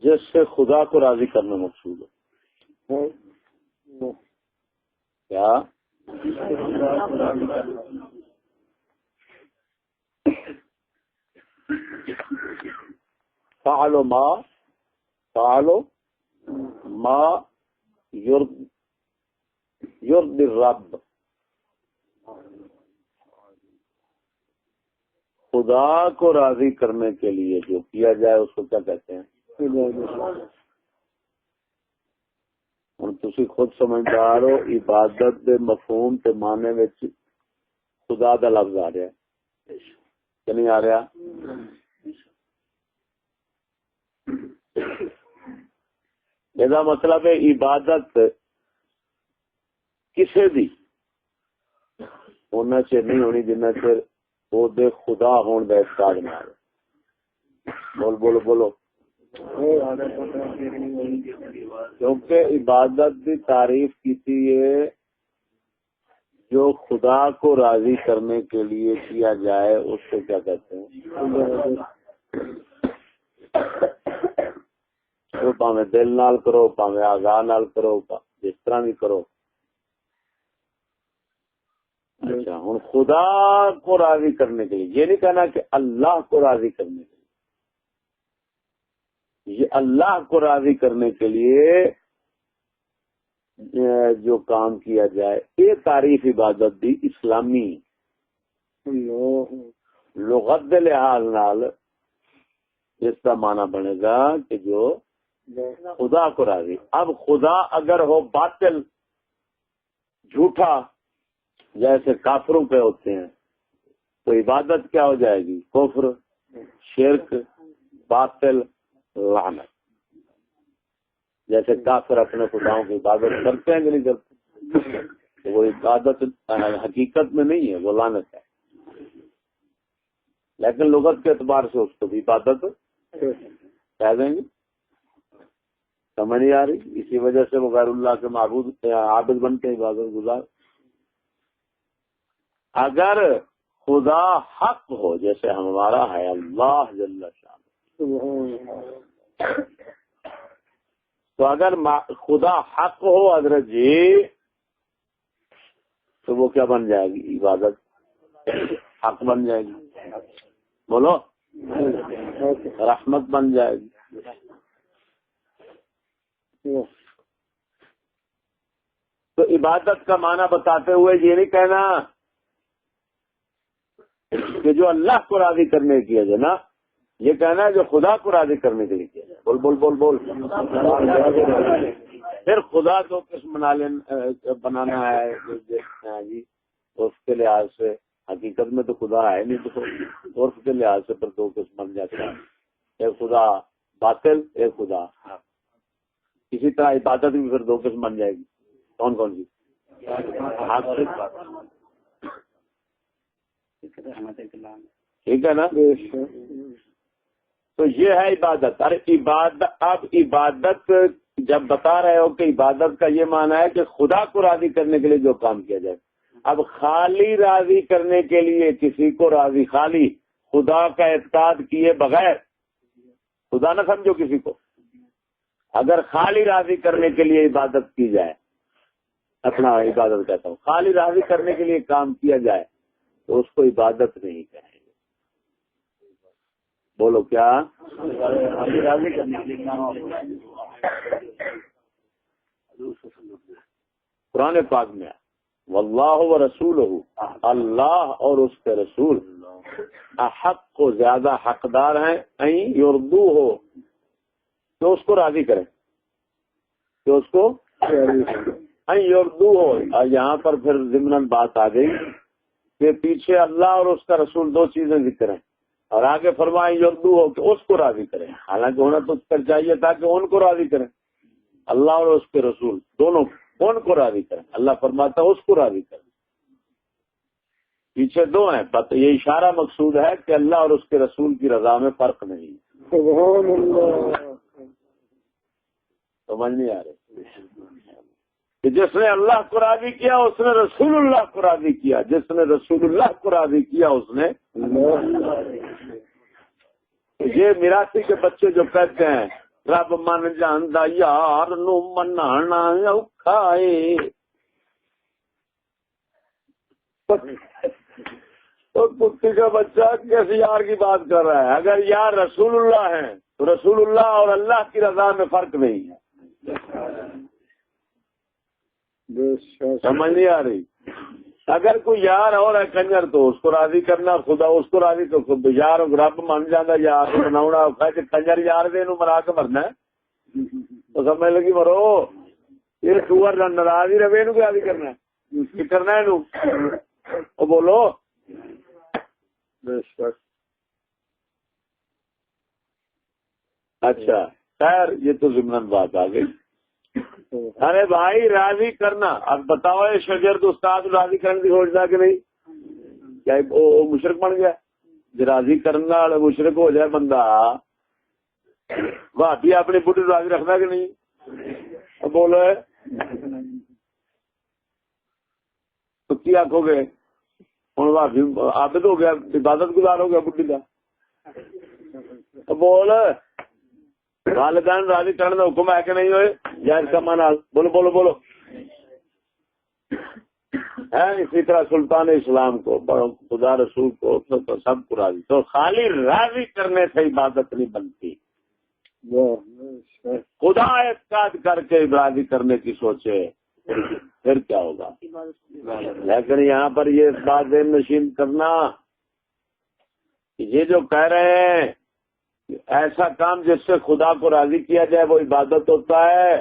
جس سے خدا کو راضی کرنا مقصود ہے کیا؟ فعلوا ما یرضی الرب، خدا کو راضی کرنے کے لیے جو کیا جائے اس کو کیا کہتے ہیں؟ ہوں تسی خود سمجھدار ہو، عبادت دے مفہوم تے معنی وچ خدا دا لفظ آ رہا ہے کہ نہیں آ رہا؟ یہ مطلب ہے عبادت کسے دی ہونا چاہیے نہیں ہونی جنہ چر وہ دے خدا ہون دا اعتقاد نہ ہو۔ بول بولو بولو، کیونکہ عبادت کی تعریف کی ہے جو خدا کو راضی کرنے کے لیے کیا جائے اس کو کیا کہتے ہیں؟ وہ پاویں دل نال کرو، پاویں آگاہ نال کرو، جس طرح بھی کرو۔ اچھا ہوں خدا کو راضی کرنے کے لیے یہ نہیں کہنا کہ اللہ کو راضی کرنے کے لیے، یہ اللہ کو راضی کرنے کے لیے جو کام کیا جائے یہ تعریف عبادت دی اسلامی لغت دے لحاظ نال اس کا معنی بنے گا کہ جو خدا کو راضی۔ اب خدا اگر ہو باطل جھوٹا جیسے کافروں پہ ہوتے ہیں تو عبادت کیا ہو جائے گی؟ کفر، شرک، باطل، لعنت۔ جیسے کافر اپنے خداؤں کی عبادت کرتے ہیں کہ نہیں کرتے، وہ عبادت حقیقت میں نہیں ہے، وہ لعنت ہے، لیکن لغت کے اعتبار سے اس کو بھی عبادت کہہ دیں گے۔ سمجھ نہیں آ رہی؟ اسی وجہ سے وہ غیر اللہ کے معبود عابد بنتے ہیں، عبادت گزار۔ اگر خدا حق ہو جیسے ہمارا ہے اللہ جل شان، تو اگر خدا حق ہو حضرت جی تو وہ کیا بن جائے گی؟ عبادت حق بن جائے گی، بولو رحمت بن جائے گی۔ تو عبادت کا معنی بتاتے ہوئے یہ نہیں کہنا کہ جو اللہ کو راضی کرنے کیا جائے نا، یہ کہنا ہے جو خدا کو راضی کرنے کے لیے کیا جائے۔ بول بول بول بول۔ پھر خدا دو قسم بنانا ہے جی، اس کے لحاظ سے حقیقت میں تو خدا ہے نہیں، تو عرف کے لحاظ سے پھر دو قسم بن جاتا ہے، ایک خدا باطل، ایک خدا حق۔ اسی طرح عبادت بھی پھر دو قسم بن جائے گی، کون کون سی؟ ٹھیک ہے نا؟ تو یہ ہے عبادت۔ ارے اب عبادت جب بتا رہے ہو کہ عبادت کا یہ معنی ہے کہ خدا کو راضی کرنے کے لیے جو کام کیا جائے، اب خالی راضی کرنے کے لیے کسی کو راضی، خالی خدا کا اعتقاد کیے بغیر، خدا نہ سمجھو کسی کو، اگر خالی راضی کرنے کے لیے عبادت کی جائے، اپنا عبادت کہتا ہوں، خالی راضی کرنے کے لیے کام کیا جائے تو اس کو عبادت نہیں کہیں گے۔ بولو کیا؟ قرآن پاک میں واللہ و رسولہ، اللہ اور اس کے رسول احق کو زیادہ حقدار ہیں این یردو ہو تو اس کو راضی کریں، تو اس کو این یردو ہو۔ یہاں پر پھر ضمن بات آ گئی کہ پیچھے اللہ اور اس کا رسول دو چیزیں ذکر ہیں، اور آگے فرمائیں یردو ہو کہ اس کو راضی کریں، حالانکہ ہونا تو چاہیے تھا کہ ان کو راضی کریں، اللہ اور اس کے رسول دونوں کون کو راضی کریں؟ اللہ فرماتا ہے اس کو راضی کریں، پیچھے دو ہیں، یہ اشارہ مقصود ہے کہ اللہ اور اس کے رسول کی رضا میں فرق نہیں۔ سبحان اللہ، سمجھ نہیں آ رہی؟ کہ جس نے اللہ کو راضی کیا اس نے رسول اللہ کو راضی کیا، جس نے رسول اللہ کو راضی کیا اس نے یہ میراثی کے بچے جو کہتے ہیں رب من جاندا یار نو منانا اوکھا اے، تو کتی کا بچہ کس یار کی بات کر رہا ہے؟ اگر یار رسول اللہ ہیں تو رسول اللہ اور اللہ کی رضا میں فرق نہیں ہے. سمجھ نہیں آ رہی؟ اگر کوئی یار اور ہے کنجر تو اس کو راضی کرنا، خدا اس کو راضی تو خود یار رب من جانا یار بنا کنجر یار دے نو مرا کے مرنا ہے تو سمجھ لگی مرو یہ سور ناراض ہی رہے نو راضی کرنا ہے کرنا ہے بولو. اچھا خیر یہ تو ضمن بات آ گئی. ارے بھائی راضی کرنا، اب بتاؤ یہ شاگرد استاد راضی کرنے کی سوچتا کہ نہیں؟ کیا وہ مشرک بن گیا؟ جو راضی کرنے والا مشرک ہو جائے بندہ، بھابی اپنی بڈھی راضی رکھنا کہ نہیں؟ بولو تو کیا آخو گے؟ ہوں بھابی عابد ہو گیا، عبادت گزار ہو گیا بڈھی کا. بول والدین راضی کرنے کا حکم ہے کہ نہیں ہوئے جائز کما نال؟ بولو بولو بولو. اسی طرح سلطان اسلام کو، خدا رسول کو، سب کو راضی. تو خالی راضی کرنے سے عبادت نہیں بنتی. خدا اعتقاد کر کے راضی کرنے کی سوچے پھر کیا ہوگا. لیکن یہاں پر یہ بات ذہن نشین کرنا، یہ جو کہہ رہے ہیں ایسا کام جس سے خدا کو راضی کیا جائے وہ عبادت ہوتا ہے،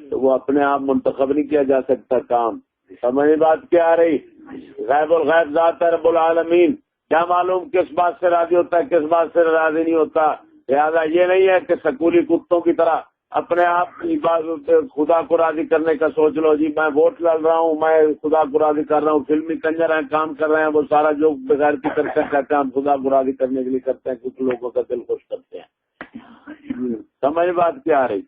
تو وہ اپنے آپ منتخب نہیں کیا جا سکتا کام. سمجھ بات کیا آ رہی؟ غیب الغیب ذات ہے رب العالمین، کیا معلوم کس بات سے راضی ہوتا ہے کس بات سے راضی نہیں ہوتا. لہٰذا یہ نہیں ہے کہ سکولی کتوں کی طرح اپنے آپ خدا کو راضی کرنے کا سوچ لو. جی میں ووٹ لڑ رہا ہوں، میں خدا کو راضی کر رہا ہوں. فلمی کنجر ہیں کام کر رہے ہیں وہ سارا جو بغیر کی کرتے کہتے ہیں ہم خدا کو راضی کرنے کے لیے کرتے ہیں، کچھ لوگوں کا دل خوش کرتے ہیں. سمجھ بات کیا آ رہی؟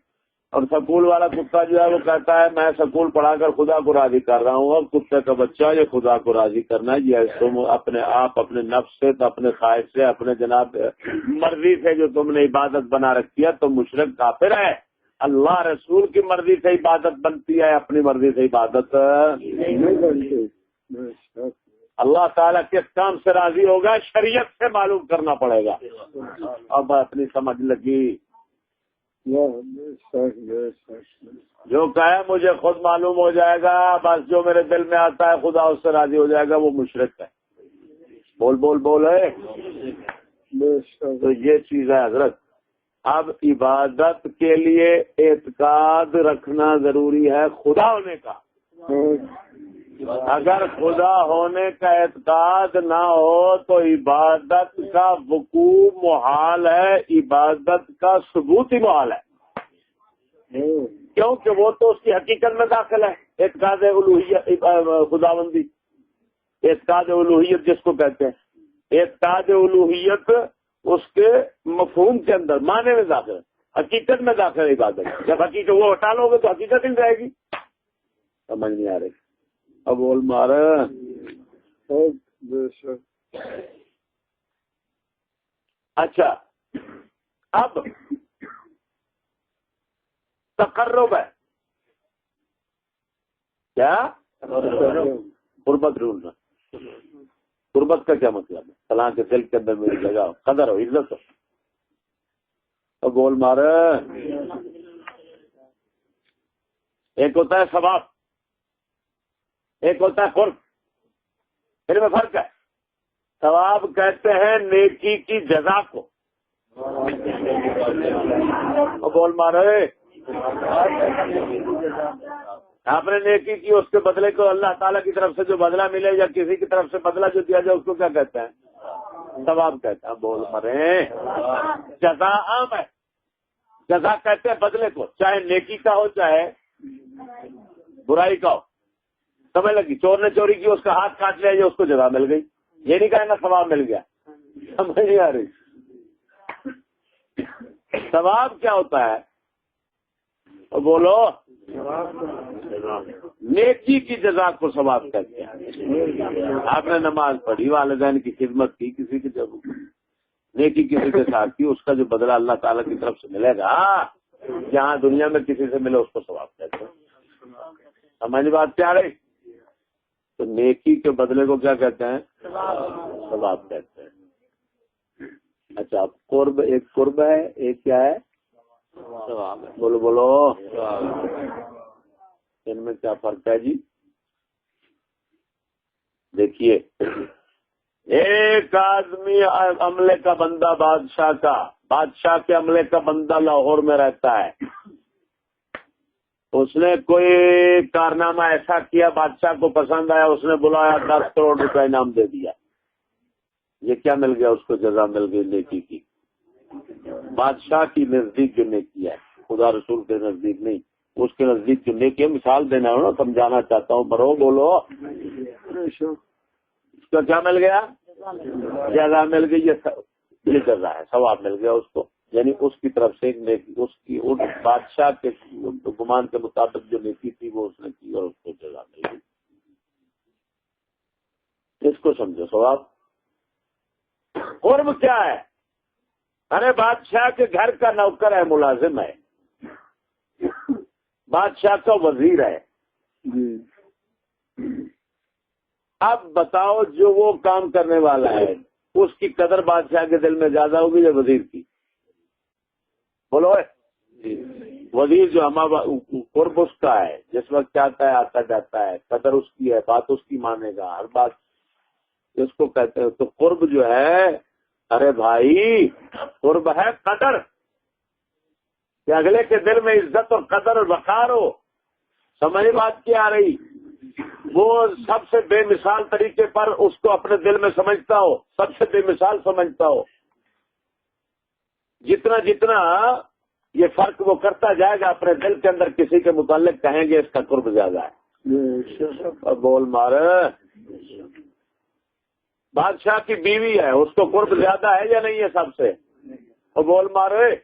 اور سکول والا کتا جو ہے وہ کہتا ہے میں سکول پڑھا کر خدا کو راضی کر رہا ہوں. اور کتے کا بچہ یہ خدا کو راضی کرنا ہے یہ تم اپنے آپ اپنے نفس سے، اپنے خواہش سے، اپنے جناب مرضی سے جو تم نے عبادت بنا رکھی ہے تو مشرک کافر ہے. اللہ رسول کی مرضی سے عبادت بنتی ہے، اپنی مرضی سے عبادت نہیں بنتی. اللہ تعالیٰ کس کام سے راضی ہوگا شریعت سے معلوم کرنا پڑے گا. اب اپنی سمجھ لگی؟ جو کہے مجھے خود معلوم ہو جائے گا، بس جو میرے دل میں آتا ہے خدا اس سے راضی ہو جائے گا، وہ مشرک ہے. بول بول بول ہے. تو یہ چیز ہے حضرت. اب عبادت کے لیے اعتقاد رکھنا ضروری ہے خدا ہونے کا. اگر خدا ہونے کا اعتقاد نہ ہو تو عبادت کا وقوع محال ہے، عبادت کا ثبوت ہی محال ہے. کیونکہ وہ تو اس کی حقیقت میں داخل ہے. اعتقاد الوہیت، خداوندی، اعتقاد الوہیت جس کو کہتے ہیں، اعتقاد الوہیت اس کے مفہوم کے اندر معنی میں داخل ہے، حقیقت میں داخل ہے عبادت. جب حقیقت وہ ہٹا لو گے تو حقیقت نہیں رہے گی. سمجھ نہیں آ رہی؟ اب بول مارا. اچھا اب تقرب ہے کیا؟ قربت ڈھونڈنا. قربت کا کیا مطلب ہے؟ فلاں کے دل کے اندر میری جگہ ہو، قدر ہو، عزت ہو. اب بول مارا. ایک ہوتا ہے ثواب، ایک ہوتا ہے قرب. پھر میں فرق ہے. ثواب کہتے ہیں نیکی کی جزا کو. اب بول مارے. آپ نے نیکی کی اس کے بدلے کو اللہ تعالیٰ کی طرف سے جو بدلہ ملے یا کسی کی طرف سے بدلہ جو دیا جائے اس کو کیا کہتے ہیں؟ ثواب کہتے ہیں. بول مرے. جزا عام ہے، جزا کہتے ہیں بدلے کو، چاہے نیکی کا ہو چاہے برائی کا ہو. سمجھ لگی؟ چور نے چوری کی، اس کا ہاتھ کاٹ لیا، اس کو جزا مل گئی. یہ نہیں کہنا ثواب مل گیا. سمجھ نہیں آ رہی؟ ثواب کیا ہوتا ہے؟ بولو. نیکی کی جزا کو ثواب کہتے ہیں. آپ نے نماز پڑھی، والدین کی خدمت کی، کسی کی جب نیکی کسی کے ساتھ کی، اس کا جو بدلہ اللہ تعالیٰ کی طرف سے ملے گا، جہاں دنیا میں کسی سے ملے اس کو ثواب کہتے ہیں. ہماری بات کیا رہی؟ تو نیکی کے بدلے کو کیا کہتے ہیں؟ ثواب کہتے ہیں. اچھا، قرب ایک قرب ہے، ایک کیا ہے؟ ثواب ہے. بولو بولو، ان میں کیا فرق ہے جی؟ دیکھیے، ایک آدمی عملے کا بندہ بادشاہ کے عملے کا بندہ لاہور میں رہتا ہے. اس نے کوئی کارنامہ ایسا کیا، بادشاہ کو پسند آیا، اس نے بلایا، 10 کروڑ روپے انعام دے دیا. یہ کیا مل گیا اس کو؟ جزا مل گئی نیکی کی. بادشاہ کی نزدیک جو نیکی ہے، خدا رسول کے نزدیک نہیں، اس کے نزدیک جو نیکی ہے. مثال دینا ہو نا، سمجھانا چاہتا ہوں، برو بولو. اس کا کیا مل گیا؟ جزا مل گئی. یہ جزا ہے، ثواب مل گیا اس کو. یعنی اس کی طرف سے اس کی بادشاہ کے گمان کے مطابق جو نیکی تھی وہ اس نے کی اور اس کو جزا مل گئی. اس کو سمجھو ثواب. قرب کیا ہے؟ ارے بادشاہ کے گھر کا نوکر ہے، ملازم ہے، بادشاہ کا وزیر ہے. اب بتاؤ، جو وہ کام کرنے والا ہے اس کی قدر بادشاہ کے دل میں زیادہ ہوگی یا وزیر کی؟ بولو. وزیر جو ہمارا قرب اس کا ہے، جس وقت چاہتا ہے آتا جاتا ہے، قدر اس کی ہے، بات اس کی مانے گا، ہر بات اس کو کہتے ہیں. تو قرب جو ہے، ارے بھائی قرب ہے قدر، کہ اگلے کے دل میں عزت اور قدر اور وقار ہو. سمجھ بات کیا آ رہی؟ وہ سب سے بے مثال طریقے پر اس کو اپنے دل میں سمجھتا ہو، سب سے بے مثال سمجھتا ہو. جتنا جتنا یہ فرق وہ کرتا جائے گا اپنے دل کے اندر، کسی کے متعلق کہیں گے اس کا قرب زیادہ ہے. بول مارے. بادشاہ کی بیوی ہے، اس کو قرب زیادہ ہے یا نہیں ہے سب سے؟ اور بول مارے،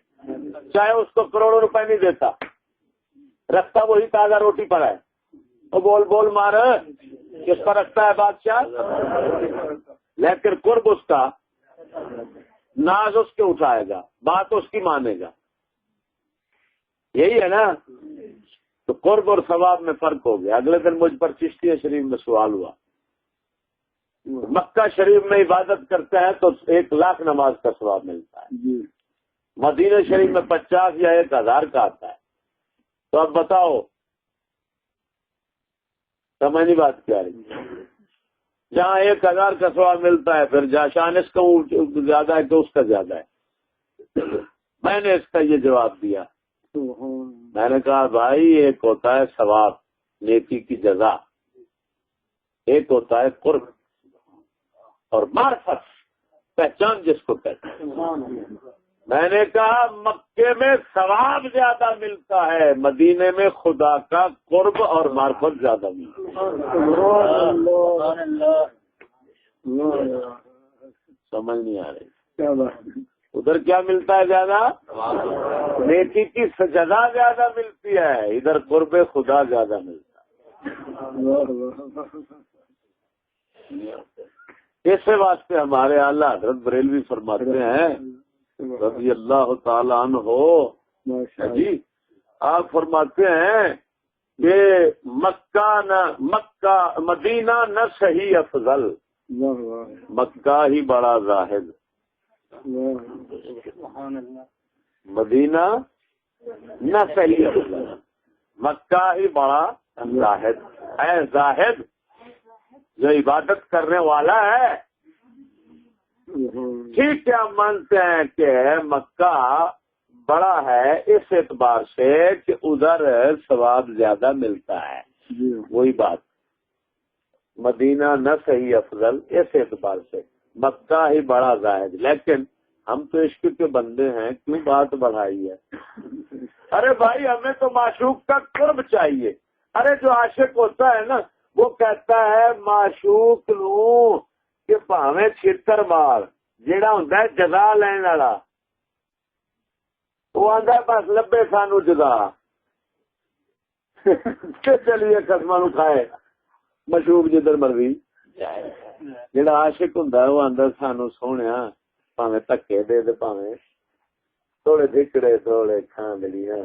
چاہے اس کو کروڑوں روپے نہیں دیتا، رکھتا وہی تازہ روٹی پر ہے. اور بول مارے، کس پر رکھتا ہے بادشاہ؟ لیکن قرب اس کا، ناز اس کے اٹھائے گا، بات اس کی مانے گا. یہی ہے نا. تو قرب اور ثواب میں فرق ہو گیا. اگلے دن مجھ پر چشتیہ شریف میں سوال ہوا، مکہ شریف میں عبادت کرتے ہیں تو 1,00,000 نماز کا ثواب ملتا ہے، مدینہ شریف میں 50 یا 1,000 کا آتا ہے. تو اب بتاؤ، سمجھ نہیں بات کیا رہی؟ جہاں 1,000 کا ثواب ملتا ہے، پھر شان اس کا زیادہ ہے کہ اس کا زیادہ ہے. میں نے اس کا یہ جواب دیا، میں نے کہا بھائی، ایک ہوتا ہے ثواب، نیکی کی جزا، ایک ہوتا ہے قرب اور معرفت، پہچان جس کو کہتے ہیں. میں نے کہا مکے میں ثواب زیادہ ملتا ہے، مدینے میں خدا کا قرب اور معرفت زیادہ ملتا ہے. سمجھ نہیں آ رہی؟ ادھر کیا ملتا ہے زیادہ؟ نیکی کی سزا زیادہ ملتی ہے، ادھر قرب خدا زیادہ ملتا ہے. اس واسطے ہمارے اعلیٰ حضرت بریلوی فرماتے ہیں رضی اللہ تعالیٰ عنہ جی، آپ فرماتے ہیں کہ مکہ مدینہ نہ صحیح افضل، مکہ ہی بڑا زاہد. مدینہ نہ صحیح افضل، مکہ ہی بڑا زاہد. اے زاہد جو عبادت کرنے والا ہے، ٹھیک ہے، ہم مانتے ہیں کہ مکہ بڑا ہے اس اعتبار سے کہ ادھر ثواب زیادہ ملتا ہے. وہی بات، مدینہ نہ صحیح افضل اس اعتبار سے، مکہ ہی بڑا زاہد. لیکن ہم تو عشق کے بندے ہیں، کیوں بات بڑھائی ہے؟ ارے بھائی، ہمیں تو معشوق کا قرب چاہیے. ارے جو عاشق ہوتا ہے نا، وہ کہتا ہے معشوق نو کہ پاویں چھتر مار، جیڑا ہوندا ہے جزا لین والا، وہ آندا بس لبے سانو جزا. چلیے قسماں نو کھائے مشروب جدھر مرضی جڑا عاشق ہوندا ہے وہ اندر سانو سونیا پاویں تکے دے تے پاویں تھوڑے دھکڑے تھوڑے کھاندلیاں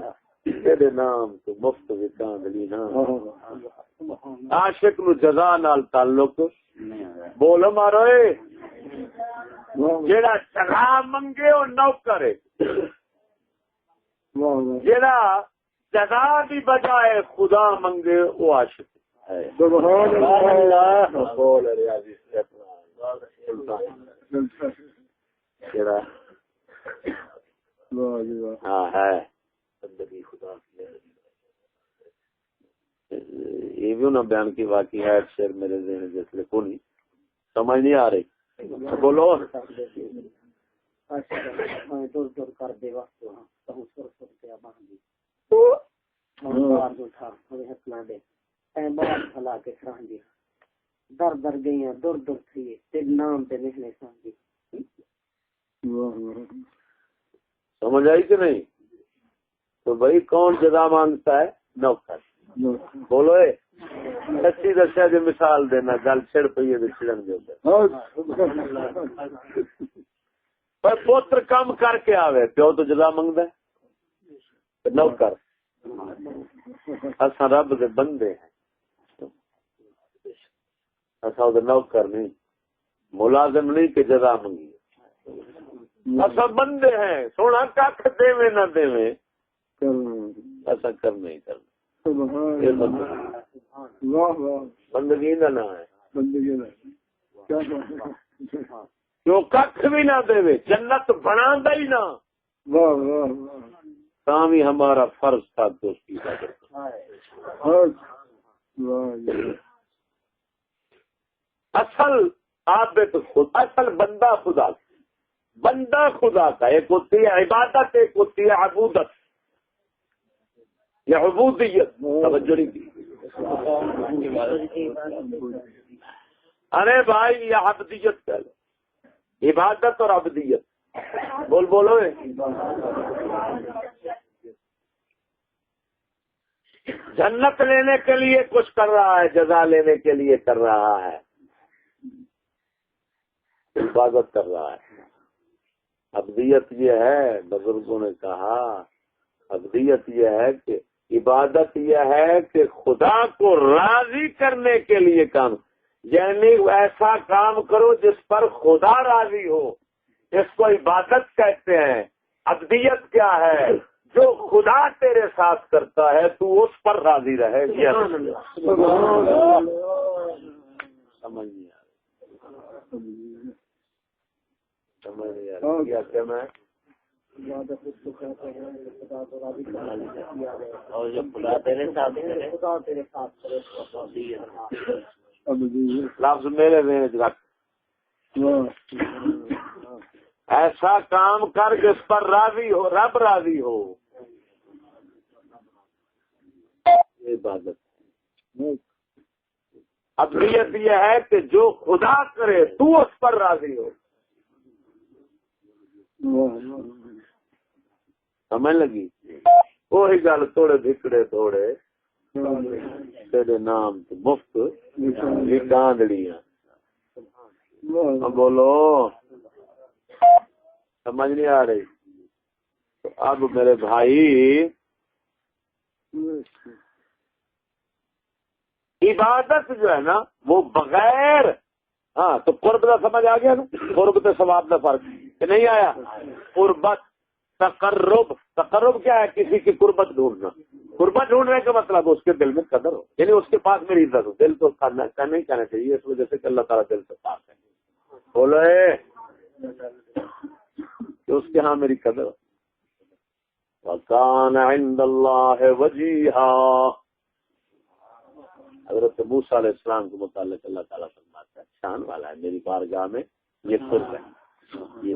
تیرے نام تو مفت وی کھاندلیاں عاشق نو جزا نال تعلق بول مارو جڑا جزا منگے او نوکر ہے جڑا جزا دی بجائے خدا منگے او عاشق ہے سبحان اللہ بول ریاضی جڑا ہاں ہے بندگی خدا کی یہ بھی انہوں نے بیان کی واقعی ہے شعر میرے ذہن جیسے کو نہیں سمجھ نہیں آ رہی بولو در در گئی دور دور تھی نام پہ لکھنے سمجھی سمجھ آئی کہ نہیں تو بھائی کون جزا مانگتا ہے نوکر بولو سچی دسیا جو مثال دینا گل چھڑ پی ہے چھڑن دے پر پوتر کام کر کے آوے پیو تو جزا منگدا ہے نوکر اساں رب دے بندے ہیں اساں دے نوکر نہیں ملازم نہیں کہ جزا منگی اساں بندے ہیں سونا کھ دے نہ دے ایسا کرنا ہی کرنا بندگی نہ ہے جو کھ بھی نہ دے جنت بنا ہی نہ تاہم ہمارا فرض تھا دوستی اصل عابد خود اصل بندہ خدا بندہ خدا کا ایک ہوتی ہے عبادت ایک ہوتی ہے عبودت یا عبودیت توجہ نہیں کی ارے بھائی یہ عبدیت کہہ لو عبادت اور عبدیت بول بولو جنت لینے کے لیے کچھ کر رہا ہے جزا لینے کے لیے کر رہا ہے عبادت کر رہا ہے عبدیت یہ ہے بزرگوں نے کہا عبدیت یہ ہے کہ عبادت یہ ہے کہ خدا کو راضی کرنے کے لیے کام یعنی ایسا کام کرو جس پر خدا راضی ہو اس کو عبادت کہتے ہیں عبدیت کیا ہے جو خدا تیرے ساتھ کرتا ہے تو اس پر راضی رہے سمجھ نہیں آ رہی کیا میں لفظ میرے رکھ ایسا کام کر جس پر راضی ہو رب راضی ہو عبادت عبدیت یہ ہے کہ جو خدا کرے تو اس پر راضی ہو سمجھ لگی وہی گل تھوڑے بکڑے تھوڑے تیرے نام مفت گاندڑیاں بولو سمجھ نہیں آ رہی تو اب میرے بھائی عبادت جو ہے نا وہ بغیر ہاں تو قرب کا سمجھ آ گیا نا قرب تو ثواب کا فرق کہ نہیں آیا قربت تقرب کیا ہے کسی کی قربت ڈھونڈنا قربت ڈھونڈنے کا مطلب اس کے دل میں قدر ہو یعنی اس کے پاس میری عزت ہو دل تو نہیں کہنا چاہیے اس وجہ سے کہ اللہ تعالیٰ دل سے پاک ہے بولو کہ اس کے ہاں میری قدر ہو وَكَانَ عِندَ اللَّهِ وَجِيهًا حضرت موسیٰ علیہ السلام کے متعلق اللہ تعالیٰ فرماتا ہے شان والا ہے میری بارگاہ میں یہ قرب ہے یہ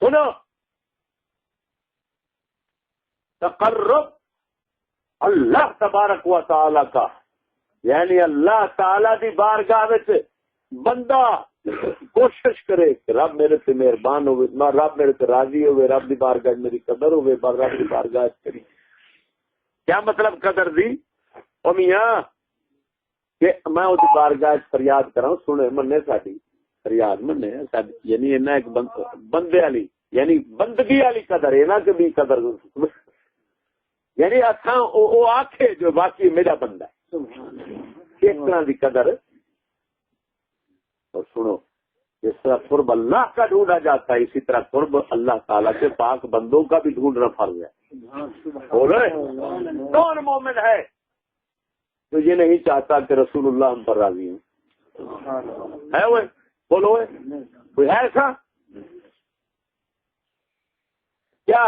سنو تقرب اللہ تبارک و تعالی کا یعنی اللہ تعالی دی بارگاہ وچ بندہ کوشش کرے کہ رب میرے سے مہربان ہوئے رب میرے سے راضی ہوئے رب دی بارگاہ میری قدر ہوئے رب دی بارگاہ کری کیا مطلب قدر دی او میاں کہ میں اس بارگاہ فریاد کراں سنے مننے ساڈی فریاد مننے ساڈی یعنی انہاں ایک بندے والی یعنی بندگی والی قدر ہے نا کہ بھی قدر یعنی اساں او آکھے جو باقی میرا بندہ ہے کس طرح دی قدر. اور سنو جس طرح قرب اللہ کا ڈھونڈا جاتا ہے اسی طرح قرب اللہ تعالیٰ کے پاک بندوں کا بھی ڈھونڈنا فرض ہے. بولے کون مومن ہے تو یہ نہیں چاہتا کہ رسول اللہ ہم پر راضی ہوں؟ ہے وہ بولو کوئی ہے ایسا؟ کیا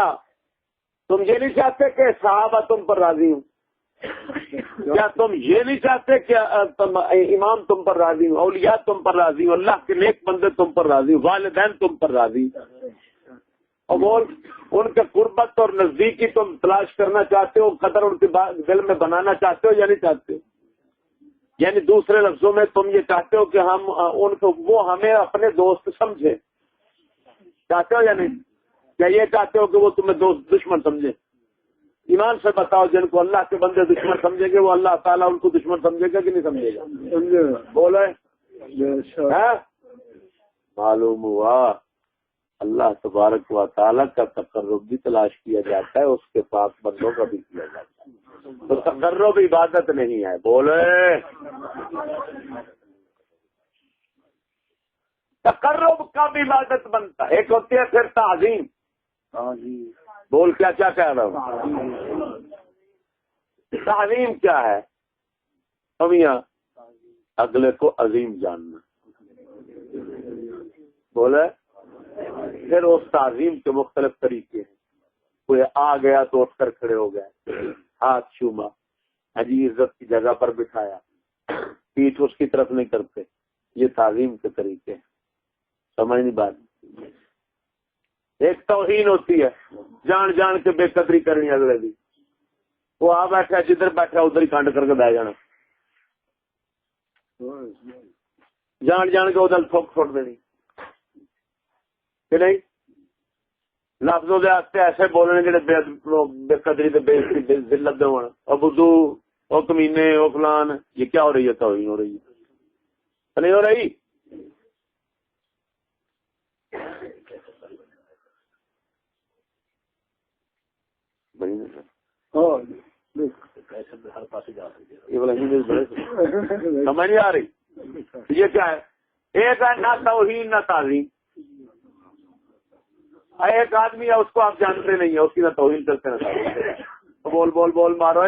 تم یہ نہیں چاہتے کہ صحابہ تم پر راضی ہوں؟ کیا تم یہ نہیں چاہتے کہ امام تم پر راضی ہوں، اولیاء تم پر راضی ہوں، اللہ کے نیک بندے تم پر راضی ہوں، والدین تم پر راضی ہوں، اور وہ ان کے قربت اور نزدیکی تم تلاش کرنا چاہتے ہو، قدر ان کے دل میں بنانا چاہتے ہو یا نہیں چاہتے ہو؟ یعنی دوسرے لفظوں میں تم یہ چاہتے ہو کہ ہم ان کو وہ ہمیں اپنے دوست سمجھے، چاہتے ہو یا نہیں؟ کیا یہ چاہتے ہو کہ وہ تمہیں دوست دشمن سمجھے؟ ایمان سے بتاؤ جن کو اللہ کے بندے دشمن سمجھیں گے وہ اللہ تعالیٰ ان کو دشمن سمجھے گا کہ نہیں سمجھے گا؟ بولے معلوم ہوا اللہ تبارک و تعالیٰ کا تقرب بھی تلاش کیا جاتا ہے، اس کے پاک بندوں کا بھی کیا جاتا ہے، تو تقرب عبادت نہیں ہے. بولے تقرب کا بھی عبادت بنتا ہے. ایک ہوتی ہے پھر تعظیم. بول کیا کہہ رہا ہوں؟ تعظیم کیا ہے؟ ہمیاں اگلے کو عظیم جاننا. بولے پھر اس تعظیم کے مختلف طریقے ہیں. کوئی آ گیا تو اٹھ کر کھڑے ہو گئے، ہاتھ چوما، عجیب عزت کی جگہ پر بٹھایا، پیٹھ اس کی طرف نہیں کرتے، یہ تعظیم کے طریقے ہیں. سمجھ نہیں بات. ایک توہین ہوتی ہے، جان جان کے بے قدری کرنی اگلے دی. وہ آ بیٹھا جدھر بیٹھا ادھر ہی کانڈ کر کے بہ جانا، جان جان کے ادھر تھوک چھوڑ دینی کہ نہیں. لفظوں کے واسطے ایسے بولنے جڑے بے قدری بے ذلت دے ہون، او بدو او کمینے او فلان. یہ کیا ہو رہی ہے؟ توہین ہو رہی ہے نہیں ہو رہی؟ سمجھ نہیں آ رہی؟ یہ کیا ہے؟ ایک ہے نہ توہین نہ تعظیم. ایک آدمی ہے اس کو آپ جانتے نہیں ہیں، اس کی نہ توہین کرتے نہ تعظیم. بول بول بول مارو.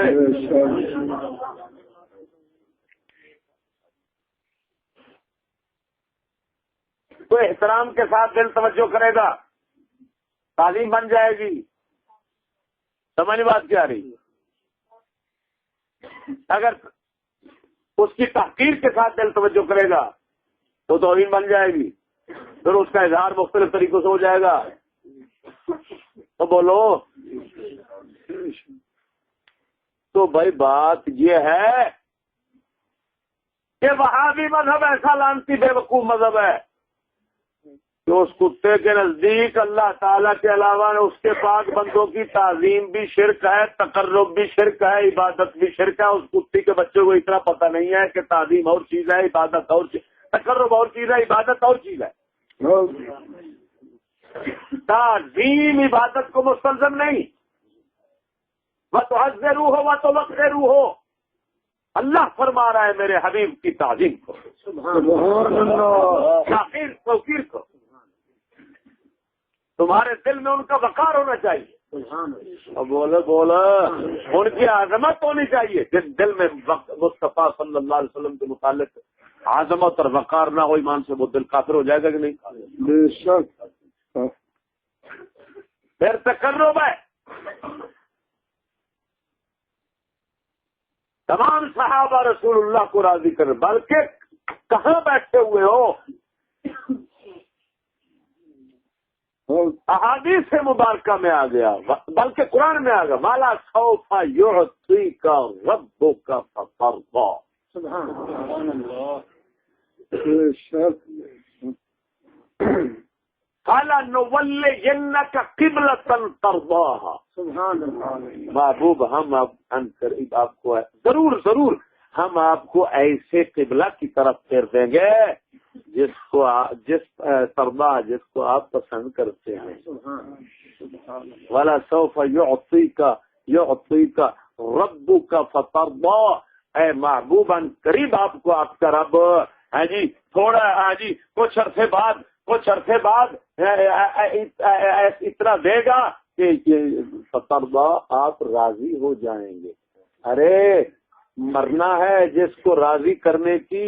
تو احترام کے ساتھ دل توجہ کرے گا، تعظیم بن جائے گی. سمجھ بات کیا رہی؟ اگر اس کی تحقیر کے ساتھ دل توجہ کرے گا تو توہین بن جائے گی، پھر اس کا اظہار مختلف طریقوں سے ہو جائے گا. تو بولو. تو بھائی بات یہ ہے کہ وہابی مذہب ایسا لانتی بے وقوف مذہب ہے کہ اس کتے کے نزدیک اللہ تعالیٰ کے علاوہ اس کے پاک بندوں کی تعظیم بھی شرک ہے، تقرب بھی شرک ہے، عبادت بھی شرک ہے. اس کتے کے بچے کو اتنا پتہ نہیں ہے کہ تعظیم اور چیز ہے، عبادت اور چیز، تقرب اور چیز ہے، عبادت اور چیز ہے. تعظیم عبادت کو مستلزم نہیں. وہ تو حض روح ہو وہ تو وقت روح ہو. اللہ فرما رہا ہے میرے حبیب کی تعظیم کو، توقیر کو. تمہارے دل میں ان کا وقار ہونا چاہیے. بولے بولا ان کی عظمت ہونی چاہیے. جس دل میں مصطفیٰ صلی اللہ علیہ وسلم کے متعلق عظمت اور وقار نہ ہو، ایمان سے وہ دل کافر ہو جائے گا کہ نہیں؟ بے شک. پھر تقرب ہے. تمام صحابہ رسول اللہ کو راضی کر، بلکہ کہاں بیٹھے ہوئے ہو؟ احادیث سے مبارکہ میں آ گیا، بلکہ قرآن میں آ گیا، مالا سوف یعطیک ربک فترضی. سبحان اللہ. فَلَنُوَلِّيَنَّكَ قِبْلَةً تَرْضَاهَا. سبحان اللہ. محبوب ہم ان قریب آپ کو ضرور ہم آپ کو ایسے قبلہ کی طرف پھیر دیں گے جس ترضا جس کو آپ پسند کرتے ہیں. وَلَسَوْفَ يُعْطِيكَ رَبُّكَ فَتَرْضَىٰ. اے محبوب ان قریب آپ کو آپ کا رب تھوڑا کچھ عرصے بعد اتنا دے گا کہ فترضا آپ راضی ہو جائیں گے. ارے مرنا ہے جس کو راضی کرنے کی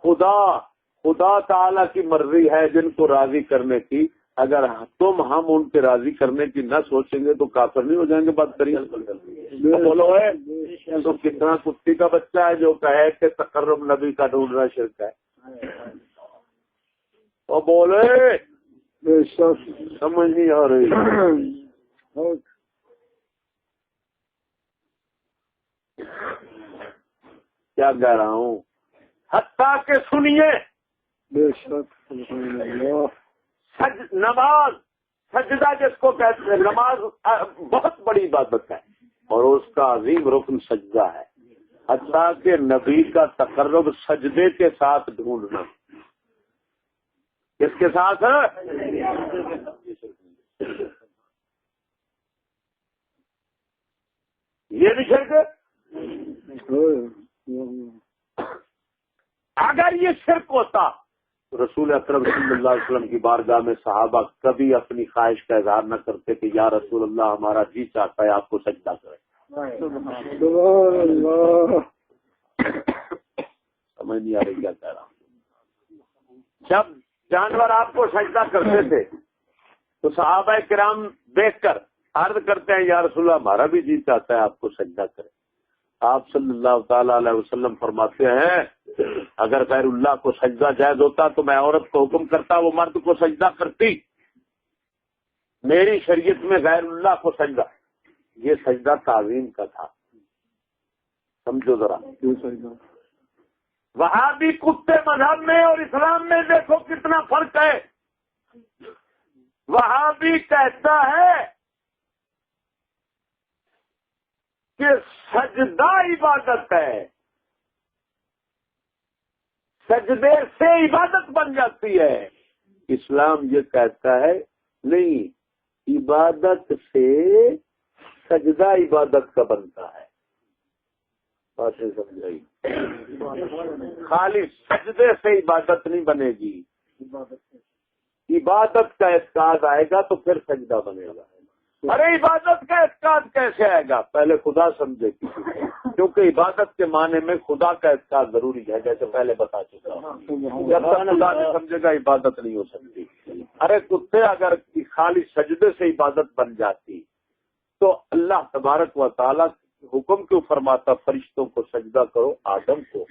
خدا تعالی کی مرضی ہے جن کو راضی کرنے کی. اگر ہم ان کے راضی کرنے کی نہ سوچیں گے تو کافر نہیں ہو جائیں گے. بات کریے بولو ہے تو کتنا کتی کا بچہ ہے جو کہے کہ تقرب نبی کا ڈھونڈنا شرک ہے. اور بولے سمجھ نہیں آ رہی. کیا کہہ رہا ہوں حتیٰ کہ سنیے نماز سجدہ جس کو کہتے ہیں نماز بہت بڑی عبادت ہے اور اس کا عظیم رکن سجدہ ہے. حتیٰ کہ نبی کا تقرب سجدے کے ساتھ ڈھونڈنا. کس کے ساتھ یہ بھی شرک. اگر یہ شرک ہوتا تو رسول اکرم صلی اللہ علیہ وسلم کی بارگاہ میں صحابہ کبھی اپنی خواہش کا اظہار نہ کرتے کہ یا رسول اللہ ہمارا جی چاہتا ہے آپ کو سجدہ کریں. سمجھ نہیں آ رہی کیا کہہ رہا ہوں. جب جانور آپ کو سجدہ کرتے تھے تو صحابہ کرام دیکھ کر عرض کرتے ہیں یا رسول اللہ ہمارا بھی جی چاہتا ہے آپ کو سجدہ کریں. آپ صلی اللہ تعالی علیہ وسلم فرماتے ہیں اگر غیر اللہ کو سجدہ جائز ہوتا تو میں عورت کو حکم کرتا وہ مرد کو سجدہ کرتی. میری شریعت میں غیر اللہ کو سجدہ یہ سجدہ تعظیم کا تھا. سمجھو ذرا. وہاں بھی کتے مذہب میں اور اسلام میں دیکھو کتنا فرق ہے. وہاں بھی کہتا ہے کہ سجدہ عبادت ہے, سجدے سے عبادت بن جاتی ہے. اسلام یہ کہتا ہے نہیں, عبادت سے سجدہ عبادت کا بنتا ہے. بات سمجھائی. خالی سجدے سے عبادت نہیں بنے گی, عبادت کا اعتقاد آئے گا تو پھر سجدہ بنے گا. ارے عبادت کا اعتقاد کیسے آئے گا؟ پہلے خدا سمجھے کیونکہ عبادت کے معنی میں خدا کا اعتقاد ضروری ہے, جیسے پہلے بتا چکا ہوں. جب تک خدا نہیں سمجھے گا عبادت نہیں ہو سکتی. ارے کتے اگر خالی سجدے سے عبادت بن جاتی تو اللہ تبارک و تعالیٰ حکم کیوں فرماتا فرشتوں کو سجدہ کرو آدم کو؟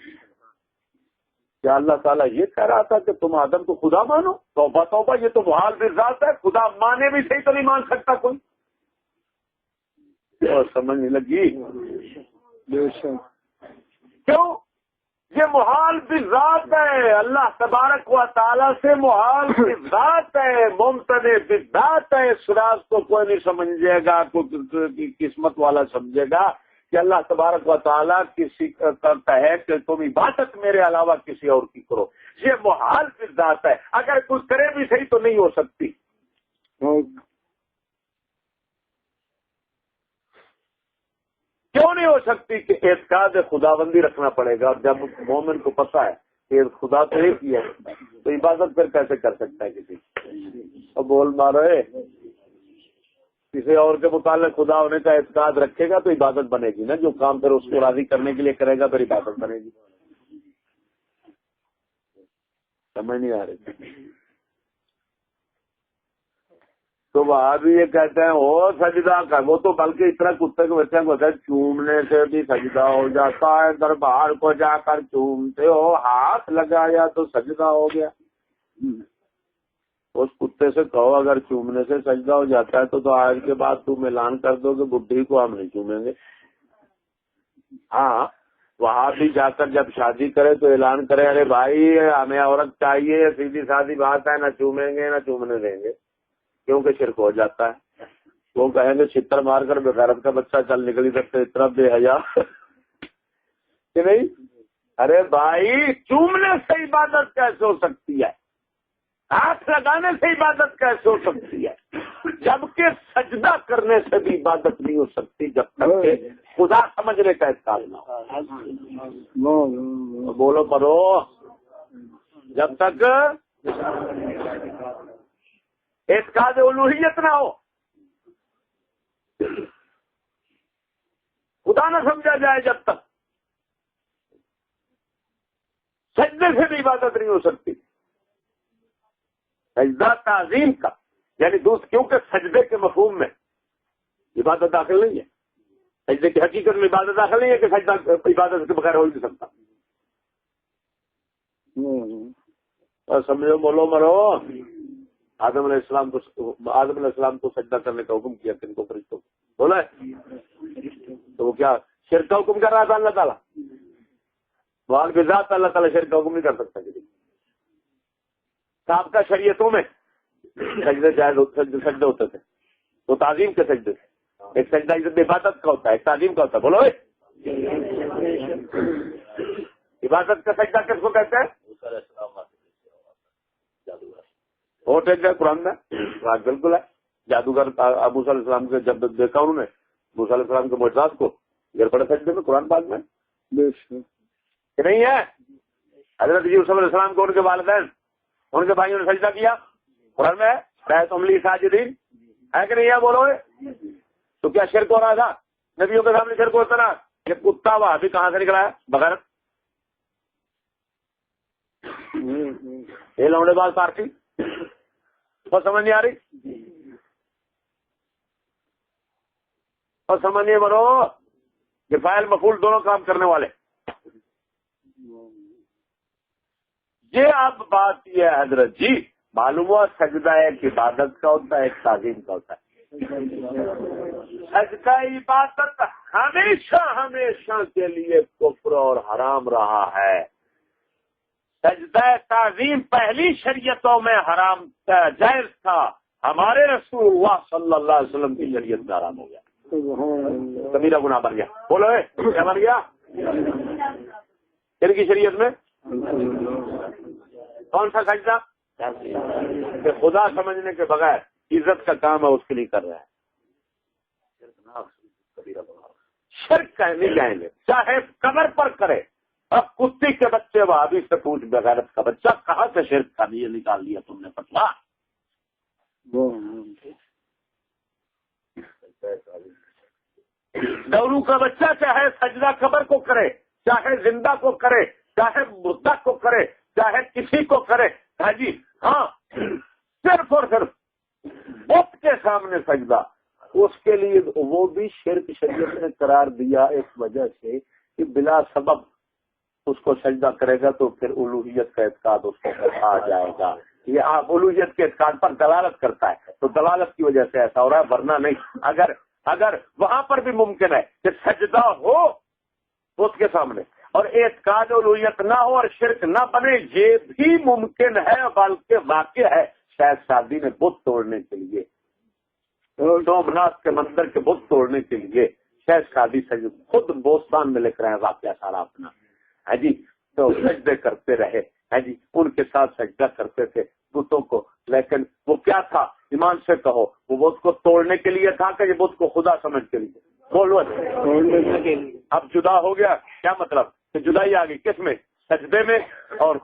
کیا اللہ تعالیٰ یہ کہہ رہا تھا کہ تم آدم کو خدا مانو؟ توبہ توبہ, یہ تو محال ذات ہے. خدا مانے بھی صحیح تو نہیں مان سکتا کوئی. اور سمجھ نہیں لگی کیوں؟ یہ محال بھی ذات ہے. اللہ تبارک و تعالیٰ سے محال بھی ذات ہے, ممتنع بھی ذات ہے. اس راز کو کوئی نہیں سمجھے گا, کوئی قسمت والا سمجھے گا کہ اللہ تبارک و تعالیٰ کسی کرتا ہے کہ تم عبادت میرے علاوہ کسی اور کی کرو. یہ محال بھی ذات ہے. اگر کوئی کرے بھی صحیح تو نہیں ہو سکتی. کیوں نہیں ہو سکتی؟ کہ اعتقاد خداوندی رکھنا پڑے گا. اور جب مومن کو پتہ ہے کہ خدا تو ایک ہی ہے تو عبادت پھر کیسے کر سکتا ہے کسی؟ اور بول مارے کسی اور کے متعلق خدا ہونے کا اعتقاد رکھے گا تو عبادت بنے گی نا. جو کام پھر اس کو راضی کرنے کے لیے کرے گا پھر عبادت بنے گی. سمجھ نہیں آ رہی. تو وہاں بھی یہ کہتے ہیں وہ سجدہ کر, وہ تو بلکہ اس طرح کتے کو بچے کو ہوتا ہے چومنے سے بھی سجدہ ہو جاتا ہے. دربار کو جا کر چومتے ہو, ہاتھ لگایا تو سجدہ ہو گیا. اس کتے سے کہو اگر چومنے سے سجدہ ہو جاتا ہے تو آج کے بعد تم اعلان کر دو کہ بڈھی کو ہم نہیں چومیں گے. ہاں وہاں بھی جا کر جب شادی کرے تو اعلان کرے ارے بھائی ہمیں عورت چاہیے، سیدھی سادی بات ہے، نہ چومیں گے نہ چومنے دیں گے، کیونکہ شرک ہو جاتا ہے۔ وہ کہیں گے چھتر مار کر بغیرت کا بچہ چل نکلی سکتے، اتنا بے حیا کہ نہیں۔ ارے بھائی چومنے سے عبادت کیسے ہو سکتی ہے؟ ہاتھ لگانے سے عبادت کیسے ہو سکتی ہے؟ جبکہ سجدہ کرنے سے بھی عبادت نہیں ہو سکتی جب تک کہ خدا سمجھنے کا اعتقاد نہ ہو۔ بولو پڑھو، جب تک اعتقاد الوہیت نہ ہو، خدا نہ سمجھا جائے، جب تک سجدے سے بھی عبادت نہیں ہو سکتی۔ سجدہ تعظیم کا یعنی کیونکہ سجدے کے مفہوم میں عبادت داخل نہیں ہے، سجدے کی حقیقت میں عبادت داخل نہیں ہے کہ سجدہ عبادت کے بغیر ہو نہیں سکتا۔ اور سمجھو، بولو مرو۔ آدم علیہ السلام کو سجدہ کرنے کا حکم کیا، کن کو؟ فرشتوں کو بولا ہے، تو وہ کیا شرک کا حکم کر رہا تھا اللہ تعالیٰ؟ وال بذات اللہ تعالیٰ شرک کا حکم نہیں کر سکتا۔ صاحب کا شریعتوں میں سجدے جائز سجدے ہوتے تھے، وہ تعظیم کے سجدے تھے۔ ایک سجدہ عبادت کا ہوتا ہے، ایک تعظیم کا ہوتا ہے۔ بولو عبادت کا سجدہ کس کو کہتے ہیں؟ وہ ٹیک ہے قرآن میں، بالکل ہے۔ جادوگر موسیٰ علیہ السلام کے جب دیکھا انہوں نے موسیٰ علیہ السلام کے معجزات کو، گر پڑے سجدے میں، قرآن پاک میں کہ نہیں ہے؟ حضرت یوسف علیہ السلام کو ان کے والدین ان کے بھائیوں نے سجدہ کیا، قرآن میں ہے، تم لی ساجدین ہے کہ نہیں ہے؟ بولو۔ تو کیا شرک ہو رہا تھا؟ نبیوں کے سامنے شرک ہوتا نا؟ یہ کتا وہاں بھی کہاں سے نکلا ہے؟ بغیرت، یہ لوڑے باز پارٹی اور سمجھ نہیں آ رہی؟ اور سمجھ نہیں مرو کہ فاعل مفعول دونوں کام کرنے والے۔ یہ اب بات یہ ہے حضرت جی، معلوم ہوا سجدہ ایک عبادت کا ہوتا ہے، ایک تعظیم کا ہوتا ہے۔ سجدہ عبادت ہمیشہ ہمیشہ کے لیے کفر اور حرام رہا ہے۔ سجدہ تعظیم پہلی شریعتوں میں حرام جائز تھا، ہمارے رسول اللہ صلی اللہ علیہ وسلم کی شریعت میں حرام ہو گیا، کبیرہ گناہ بن گیا۔ بولو کیا بن گیا؟ ان کی شریعت میں کون سا سجدہ؟ کہ خدا سمجھنے کے بغیر عزت کا کام ہے، اس کے لیے کر رہا ہے۔ شرک نہیں کہیں گے، چاہے قبر پر کرے۔ اب کتی کے بچے وہابی سے پوچھ، بغیرت کا بچہ کہاں سے شرک کا یہ نکال لیا تم نے فتوا؟ دورو کا بچہ چاہے سجدہ قبر کو کرے، چاہے زندہ کو کرے، چاہے مردہ کو کرے، چاہے کسی کو کرے، ہاں جی ہاں، صرف اور صرف بت کے سامنے سجدہ، اس کے لیے وہ بھی شرک شریعت نے قرار دیا اس وجہ سے کہ بلا سبب اس کو سجدہ کرے گا تو پھر الوہیت کا اعتقاد اس کو آ جائے گا۔ یہ آپ الوہیت کے اعتقاد پر دلالت کرتا ہے، تو دلالت کی وجہ سے ایسا ہو رہا ہے، ورنہ نہیں۔ اگر وہاں پر بھی ممکن ہے کہ سجدہ ہو اس کے سامنے اور اعتقاد الوہیت نہ ہو اور شرک نہ بنے، یہ بھی ممکن ہے، بلکہ واقع ہے۔ شاید شادی نے بت توڑنے کے لیے، سومناتھ کے مندر کے بت توڑنے کے لیے شاید شادی سے خود بوستان میں لکھ رہے ہیں واقعہ سارا اپنا، ہے جی، تو سجدے کرتے رہے، ہے جی، ان کے ساتھ سجدہ کرتے تھے بتوں کو، لیکن وہ کیا تھا؟ ایمان سے کہو، وہ بت کو توڑنے کے لیے تھا کہ یہ بت کو خدا سمجھ کے لیے؟ بولو۔ اب جدا ہو گیا، کیا مطلب کہ جدائی آ گئی کس میں؟ سجدے میں اور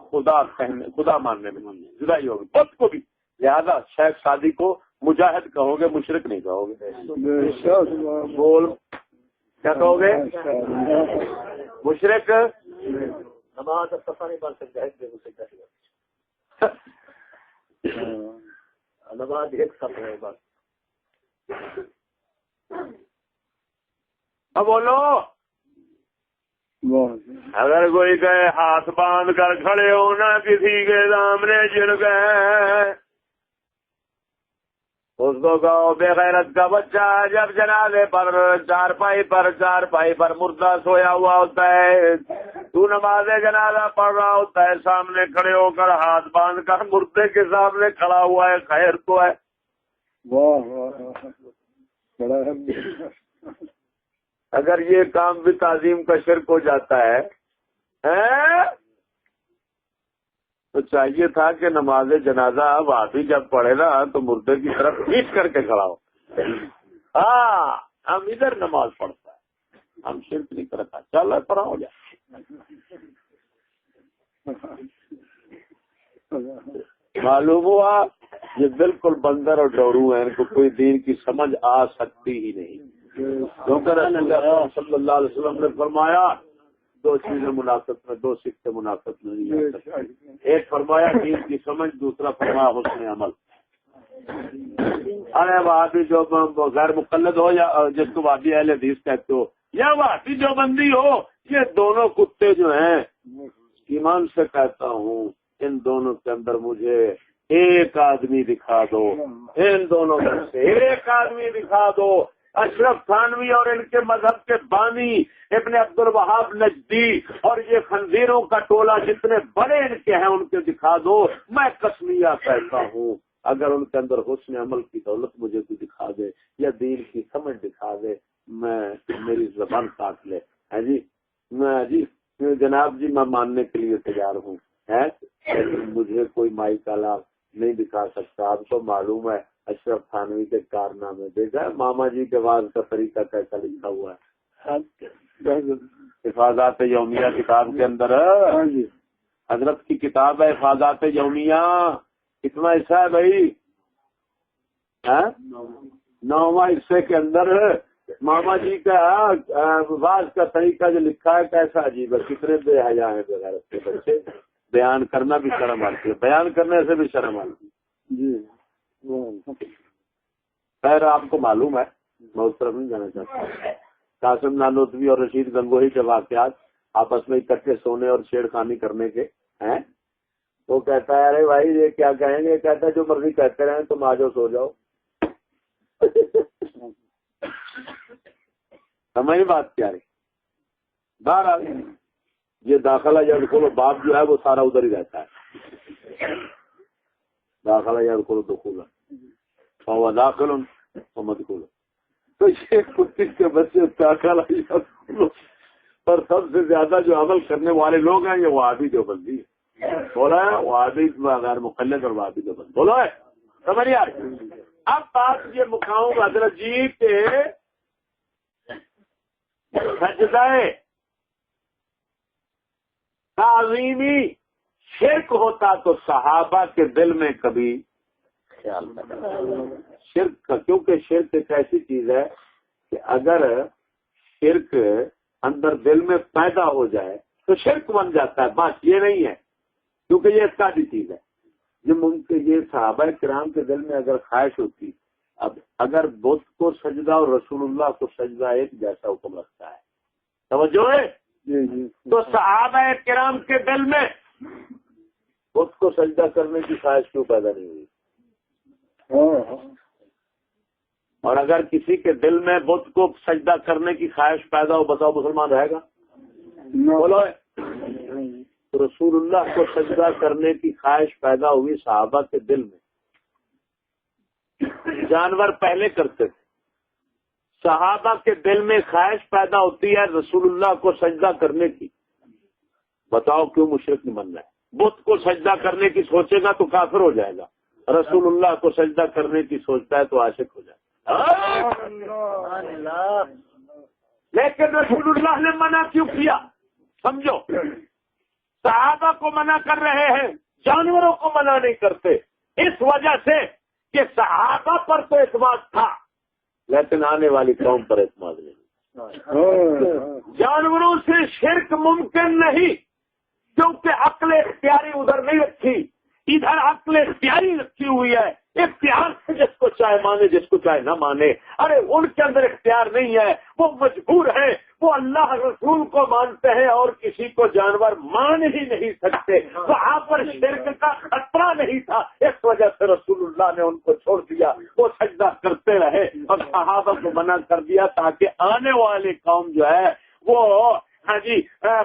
خدا ماننے میں جدائی ہوگی، بت کو بھی۔ لہذا شاید شادی کو مجاہد کہو گے، مشرک نہیں کہو گے۔ بول کیا کہو گے؟ مشرک نماز صفا نہیں پڑھ سکتا ہے، نماز ایک صفحہ ہے بس۔ اب بولو، اگر کوئی کہے ہاتھ باندھ کر کھڑے ہونا کسی کے سامنے جھڑ گئے، اس کو کہو بے غیرت کا بچہ جب جنازے پر چارپائی پر مردہ سویا ہوا ہوتا ہے، تو نماز جنازہ پڑھ رہا ہوتا ہے، سامنے کھڑے ہو کر ہاتھ باندھ کر مردے کے سامنے کھڑا ہوا ہے، خیر تو ہے؟ اگر یہ کام بھی تعظیم کا شرک ہو جاتا ہے تو چاہیے تھا کہ نماز جنازہ وہابی جب پڑھے نا تو مردے کی طرف پیٹ کر کے کھڑا ہو. ہاں ہم ادھر نماز پڑھتا ہے، ہم شرک نہیں کرتا، چل پڑھا ہو جائے. معلوم ہوا یہ بالکل بندر اور ڈورو ہیں، ان کو کوئی دین کی سمجھ آ سکتی ہی نہیں. کیونکہ رسول اللہ صلی اللہ علیہ وسلم نے فرمایا دو چیزیں منافقت میں، دو سکتے منافقت میں نہیں آ سکتے. ایک فرمایا دین کی سمجھ، دوسرا فرمایا حسن عمل. ارے وہابی جو غیر مقلد ہو یا جس کو وہابی اہل حدیث کہتے ہو یا وہابی جو بندی ہو، یہ دونوں کتے جو ہیں ایمان سے کہتا ہوں ان دونوں کے اندر مجھے ایک آدمی دکھا دو، ان دونوں میں سے ایک آدمی دکھا دو. اشرف تھانوی اور ان کے مذہب کے بانی ابن عبد الوہاب نجدی اور یہ خنزیروں کا ٹولہ جتنے بڑے ان کے ہیں ان کے دکھا دو. میں قسمیہ کہتا ہوں اگر ان کے اندر حسن عمل کی دولت مجھے بھی دکھا دے یا دین کی سمجھ دکھا دے، میں میری زبان کاٹ لے. ہے جی میں جی جناب جی میں ماننے کے لیے تیار ہوں، مجھے کوئی مائی کالا نہیں دکھا سکتا. آپ کو معلوم ہے اشرف تھانوی کے کارنامے دیکھا، ماما جی کے واز کا طریقہ کیسا لکھا ہوا ہے. حفاظات یومیہ کتاب کے اندر حضرت کی کتاب ہے حفاظات یومیہ. کتنا حصہ ہے بھائی؟ 9واں حصے کے اندر ماما جی کا واز کا طریقہ جو لکھا ہے کیسا عجیب ہے. کتنے بے حیا ہیں بغیرت کے بچے، بیان کرنا بھی شرم آتی ہے، بیان کرنے سے بھی شرم آتی ہے. جی خیر آپ کو معلوم ہے، میں اس طرف نہیں جانا چاہتا. قاسم نانوتوی اور رشید گنگوہی کے واقعات آپس میں اکٹھے سونے اور چھیڑ خانی کرنے کے ہیں. وہ کہتا ہے ارے بھائی یہ کیا کہیں گے، کہتا ہے جو مرضی کہتے رہیں تم آ جاؤ سو جاؤ. سمجھ بات کیا رہی بہرحال یہ داخلہ یا دخول باپ جو ہے وہ سارا ادھر ہی رہتا ہے. داخلہ یا دخول دخول اور داخل اور مدخول. تو یہ کتے کے بچے داخلہ یا دخول پر سب سے زیادہ جو عمل کرنے والے لوگ ہیں یہ وہابی دیوبندی ہے. بولا ہے وہابی غیر مقلد اور وہابی دیوبندی بولو ہے. سمجھ آ رہی؟ اب بات یہ مقام حضرت جی کے سجدہ تعظیمی شرک ہوتا تو صحابہ کے دل میں کبھی خیال نہ شرک کا، کیونکہ شرک ایک ایسی چیز ہے کہ اگر شرک اندر دل میں پیدا ہو جائے تو شرک بن جاتا ہے. بات یہ نہیں ہے کیونکہ یہ اعتقادی چیز ہے. یہ ممکن یہ صحابہ کرام کے دل میں اگر خواہش ہوتی، اب اگر بت کو سجدہ اور رسول اللہ کو سجدہ ایک جیسا حکم رکھتا ہے، توجہ ہے، تو صحابہ کرام کے دل میں بت کو سجدہ کرنے کی خواہش کیوں پیدا نہیں ہوئی؟ اور اگر کسی کے دل میں بت کو سجدہ کرنے کی خواہش پیدا ہو، بتاؤ مسلمان رہے گا؟ بولو. تو رسول اللہ کو سجدہ کرنے کی خواہش پیدا ہوئی صحابہ کے دل میں. جانور پہلے کرتے تھے، صحابہ کے دل میں خواہش پیدا ہوتی ہے رسول اللہ کو سجدہ کرنے کی. بتاؤ کیوں مشرک نہیں بن رہا ہے؟ بت کو سجدہ کرنے کی سوچے گا تو کافر ہو جائے گا، رسول اللہ کو سجدہ کرنے کی سوچتا ہے تو عاشق ہو جائے گا. لیکن رسول اللہ نے منع کیوں کیا؟ سمجھو، صحابہ کو منع کر رہے ہیں، جانوروں کو منع نہیں کرتے، اس وجہ سے کہ صحابہ پر تو اعتماد تھا لیکن آنے والی قوم پر اعتماد نہیں. جانوروں سے شرک ممکن نہیں کیونکہ عقل اختیاری ادھر نہیں رکھی، ادھر عقل اختیاری رکھی ہوئی ہے. اختیار سے جس کو چاہے مانے جس کو چاہے نہ مانے. ارے ان کے اندر اختیار نہیں ہے, وہ مجبور ہیں, وہ اللہ رسول کو مانتے ہیں اور کسی کو جانور مان ہی نہیں سکتے. وہاں پر شرک کا خطرہ نہیں تھا, اس وجہ سے رسول اللہ نے ان کو چھوڑ دیا, وہ سجدہ کرتے رہے اور صحابہ کو منع کر دیا تاکہ آنے والی قوم جو ہے وہ ہاں جی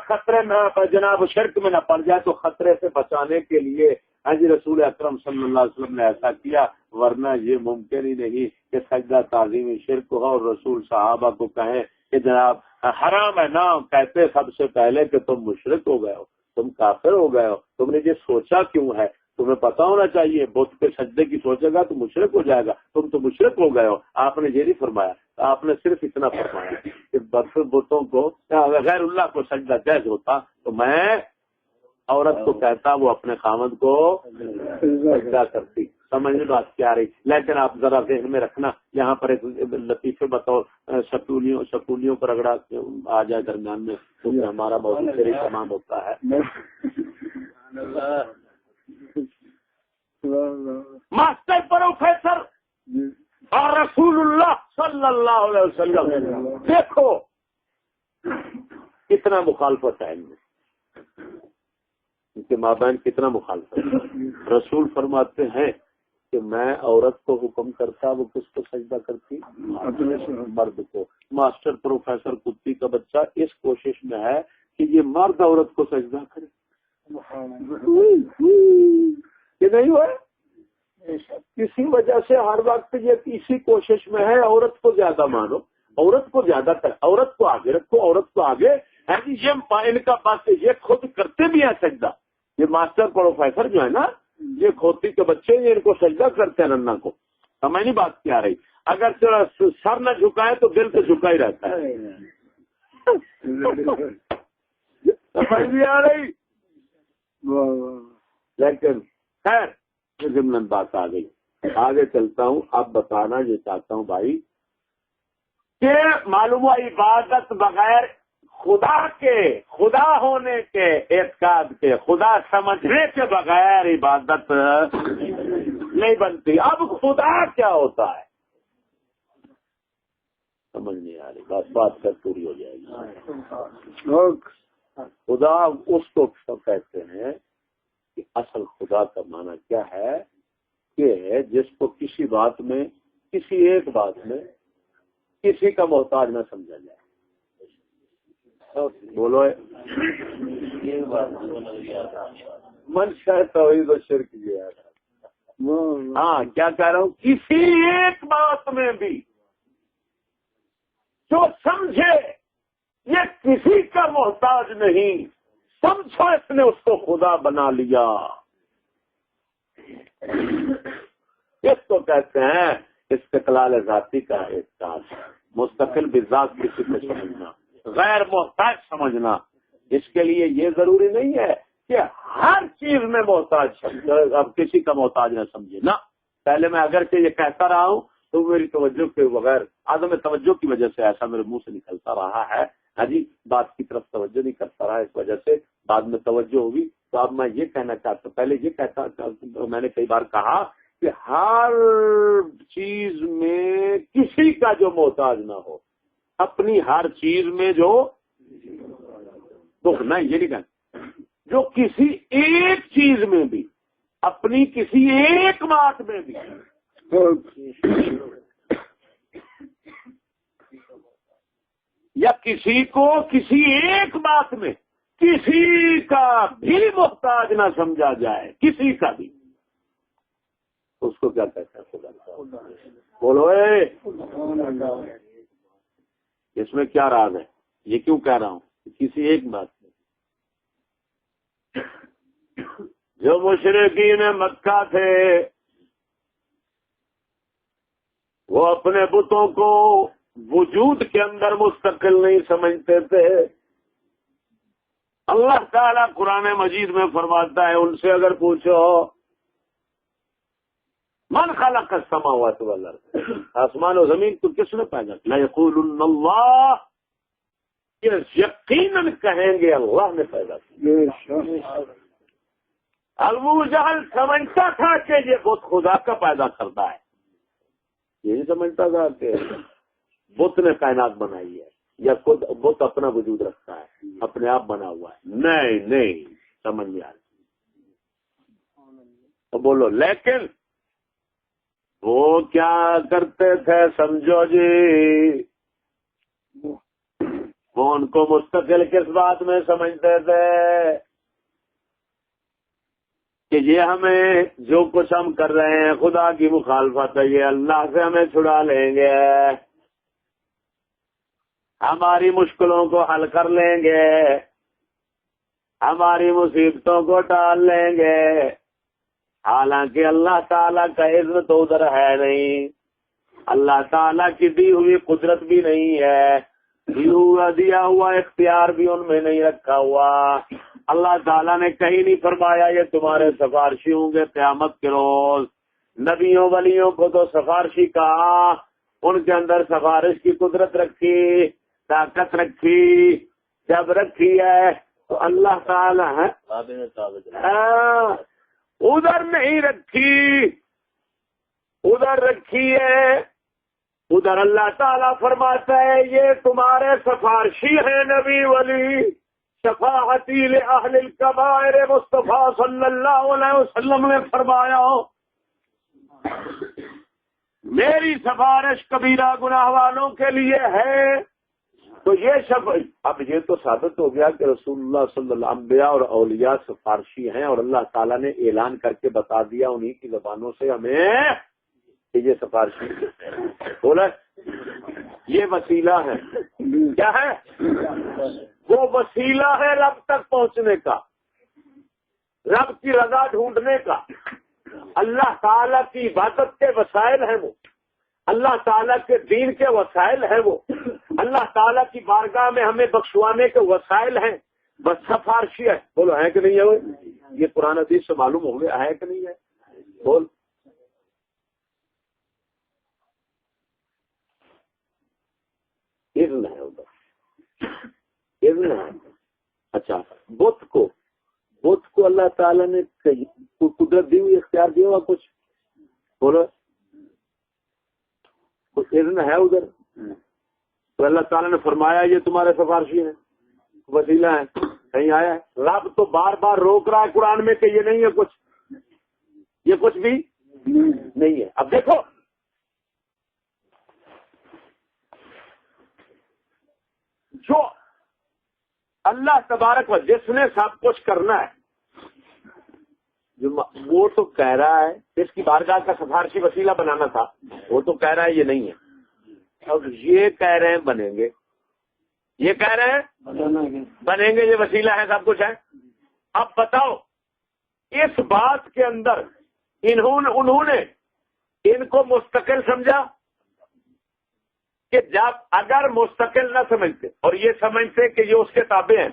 خطرے میں جناب شرک میں نہ پڑ جائے. تو خطرے سے بچانے کے لیے ہاں جی رسول اکرم صلی اللہ علیہ وسلم نے ایسا کیا, ورنہ یہ ممکن ہی نہیں کہ سجدہ تعظیم شرک ہو اور رسول صحابہ کو کہیں کہ جناب حرام ہے. نہ کہتے سب سے پہلے کہ تم مشرک ہو گئے ہو, تم کافر ہو گئے ہو, تم نے یہ سوچا کیوں ہے, تمہیں پتا ہونا چاہیے بت پہ سجدے کی سوچے گا تو مشرک ہو جائے گا, تم تو مشرک ہو گئے ہو. آپ نے یہ نہیں فرمایا, آپ نے صرف اتنا فرمایا کہ بتوں کو غیر اللہ کو سجدہ جائز ہوتا تو میں عورت کو کہتا وہ اپنے خامد کو سجدہ کرتی. سمجھ میں بات کیا رہی. لیکن آپ ذرا ذہن میں رکھنا, یہاں پر ایک لطیفے بطور شکولیوں پر رگڑا آ جائے درمیان میں تو ہمارا موضوع پھر تمام ہوتا ہے. ماسٹر پروفیسر اور رسول اللہ صلی اللہ علیہ وسلم, دیکھو کتنا مخالفت ہے ان میں, ان کے مابین کتنا مخالفت ہے. رسول فرماتے ہیں کہ میں عورت کو حکم کرتا, وہ کس کو سجدہ کرتی, مرد کو. ماسٹر پروفیسر کتی کا بچہ اس کوشش میں ہے کہ یہ مرد عورت کو سجدہ کرے. یہ نہیں ہوا کسی وجہ سے ہر وقت یہ اسی کوشش میں ہے عورت کو زیادہ مانو, عورت کو زیادہ کر, عورت کو آگے رکھو, عورت کو آگے. یہ ان کا بات یہ خود کرتے بھی ہیں سجدہ. یہ ماسٹر پروفیسر جو ہے نا, یہ کھوتی کے بچے یہ ان کو سجدہ کرتے ہیں ننا کو. سمجھ نہیں بات کیا رہی. اگر سر نہ جھکائے تو دل تو جھکا ہی رہتا ہے. سمجھ نہیں آ رہی. لیکن خیر ضمن بات آ گئی, آگے چلتا ہوں. اب بتانا یہ چاہتا ہوں بھائی کہ معلوم ہوا عبادت بغیر خدا ہونے کے اعتقاد کے, خدا سمجھنے کے بغیر عبادت نہیں بنتی. اب خدا کیا ہوتا ہے سمجھ نہیں آ رہی. بات کر پوری ہو جائے گی. خدا اس کو کہتے ہیں کہ اصل خدا کا معنی کیا ہے کہ جس کو کسی بات میں, کسی ایک بات میں کسی کا محتاج نہ سمجھا جائے. بولو منشا توحید و شرک یہ ہے. ہاں کیا کہہ رہا ہوں, کسی ایک بات میں بھی جو سمجھے یہ کسی کا محتاج نہیں, سمجھو اس نے اس کو خدا بنا لیا. اس کو کہتے ہیں استقلال ذاتی کا احساس, مستقل بذات کسی کو سمجھنا, غیر محتاج سمجھنا. اس کے لیے یہ ضروری نہیں ہے کہ ہر چیز میں محتاج, اب کسی کا محتاج نہ سمجھے نا. پہلے میں اگرچہ یہ کہتا رہا ہوں تو میری توجہ کے بغیر, عدم توجہ کی وجہ سے ایسا میرے منہ سے نکلتا رہا ہے. ہاں جی, بات کی طرف توجہ نہیں کرتا رہا, اس وجہ سے بعد میں توجہ ہوگی. تو اب میں یہ کہنا چاہتا ہوں, پہلے یہ کہتا, میں نے کئی بار کہا کہ ہر چیز میں کسی کا جو محتاج نہ ہو, اپنی ہر چیز میں جو دکھ نہیں, یہ نہیں کہنا, جو کسی ایک چیز میں بھی, اپنی کسی ایک بات میں بھی یا کسی کو کسی ایک بات میں کسی کا بھی محتاج نہ سمجھا جائے, کسی کا بھی, اس کو کیا کہتا ہے خدا. بولو اس میں کیا راز ہے, یہ کیوں کہہ رہا ہوں کسی ایک بات میں. جو مشرکین مکہ تھے وہ اپنے بتوں کو وجود کے اندر مستقل نہیں سمجھتے تھے. اللہ تعالیٰ قرآن مجید میں فرماتا ہے, ان سے اگر پوچھو من خلق السماوات والارض, آسمان و زمین کو کس نے پیدا کیا, لیقولن اللہ, یہ یقیناً کہیں گے اللہ نے پیدا کیا. ابو جہل سمجھتا تھا کہ یہ بت خدا کا پیدا کرتا ہے، یہی سمجھتا تھا کہ بت نے کائنات بنائی ہے یا خود بت اپنا وجود رکھتا ہے، اپنے آپ بنا ہوا ہے۔ نہیں سمجھ میں آ رہی تو بولو۔ لیکن وہ کیا کرتے تھے سمجھو جی، وہ ان کو مستقل کس بات میں سمجھتے تھے کہ یہ ہمیں جو کچھ ہم کر رہے ہیں خدا کی مخالفت ہے، یہ اللہ سے ہمیں چھڑا لیں گے، ہماری مشکلوں کو حل کر لیں گے، ہماری مصیبتوں کو ٹال لیں گے۔ حالانکہ اللہ تعالیٰ کا عزم تو ادھر ہے نہیں، اللہ تعالیٰ کی دی ہوئی قدرت بھی نہیں ہے، دیا ہوا اختیار بھی ان میں نہیں رکھا ہوا۔ اللہ تعالیٰ نے کہیں نہیں فرمایا یہ تمہارے سفارشی ہوں گے قیامت کے روز۔ نبیوں ولیوں کو تو سفارشی کہا، ان کے اندر سفارش کی قدرت رکھی، طاقت رکھی، جب رکھی ہے تو اللہ تعالیٰ ہے ادھر نہیں رکھی، ادھر رکھی ہے۔ ادھر اللہ تعالیٰ فرماتا ہے یہ تمہارے سفارشی ہیں نبی ولی، شفاعتی لأہل الکبائر، مصطفیٰ صلی اللہ علیہ وسلم نے فرمایا میری سفارش کبیرہ گناہ والوں کے لیے ہے۔ تو یہ اب یہ تو ثابت ہو گیا کہ رسول اللہ صلی اللہ علیہ وسلم انبیاء اور اولیاء سفارشی ہیں، اور اللہ تعالیٰ نے اعلان کر کے بتا دیا انہی کی زبانوں سے ہمیں کہ یہ سفارشی بولا یہ وسیلہ ہے۔ کیا ہے؟ وہ وسیلہ ہے رب تک پہنچنے کا، رب کی رضا ڈھونڈنے کا۔ اللہ تعالیٰ کی عبادت کے وسائل ہیں وہ، اللہ تعالیٰ کے دین کے وسائل ہیں وہ، اللہ تعالیٰ کی بارگاہ میں ہمیں بخشوانے کے وسائل ہیں، بس سفارشی ہے۔ بولو ہے کہ نہیں ہے؟ وہ یہ قرآن حدیث سے معلوم ہو گیا ہے کہ نہیں ہے؟ بول۔ اذن ہے ادھر، اذن ہے۔ اچھا بت کو اللہ تعالیٰ نے قدرت دی ہوئی، اختیار دیا ہوا کچھ؟ بولو اذن ہے ادھر؟ تو اللہ تعالیٰ نے فرمایا یہ تمہارے سفارشی ہیں، وسیلہ ہیں، کہیں آیا ہے؟ رب تو بار بار روک رہا ہے قرآن میں کہ یہ نہیں ہے کچھ، یہ کچھ بھی نہیں ہے۔ اب دیکھو جو اللہ تبارک و جس نے سب کچھ کرنا ہے وہ تو کہہ رہا ہے اس کی بارگاہ کا سفارشی وسیلہ بنانا تھا، وہ تو کہہ رہا ہے یہ نہیں ہے۔ اب یہ کہہ رہے ہیں بنیں گے، یہ کہہ رہے ہیں بنیں گے، یہ وسیلہ ہے، سب کچھ ہے۔ اب بتاؤ اس بات کے اندر انہوں نے ان کو مستقل سمجھا کہ جب اگر مستقل نہ سمجھتے اور یہ سمجھتے کہ یہ اس کے تابع ہیں،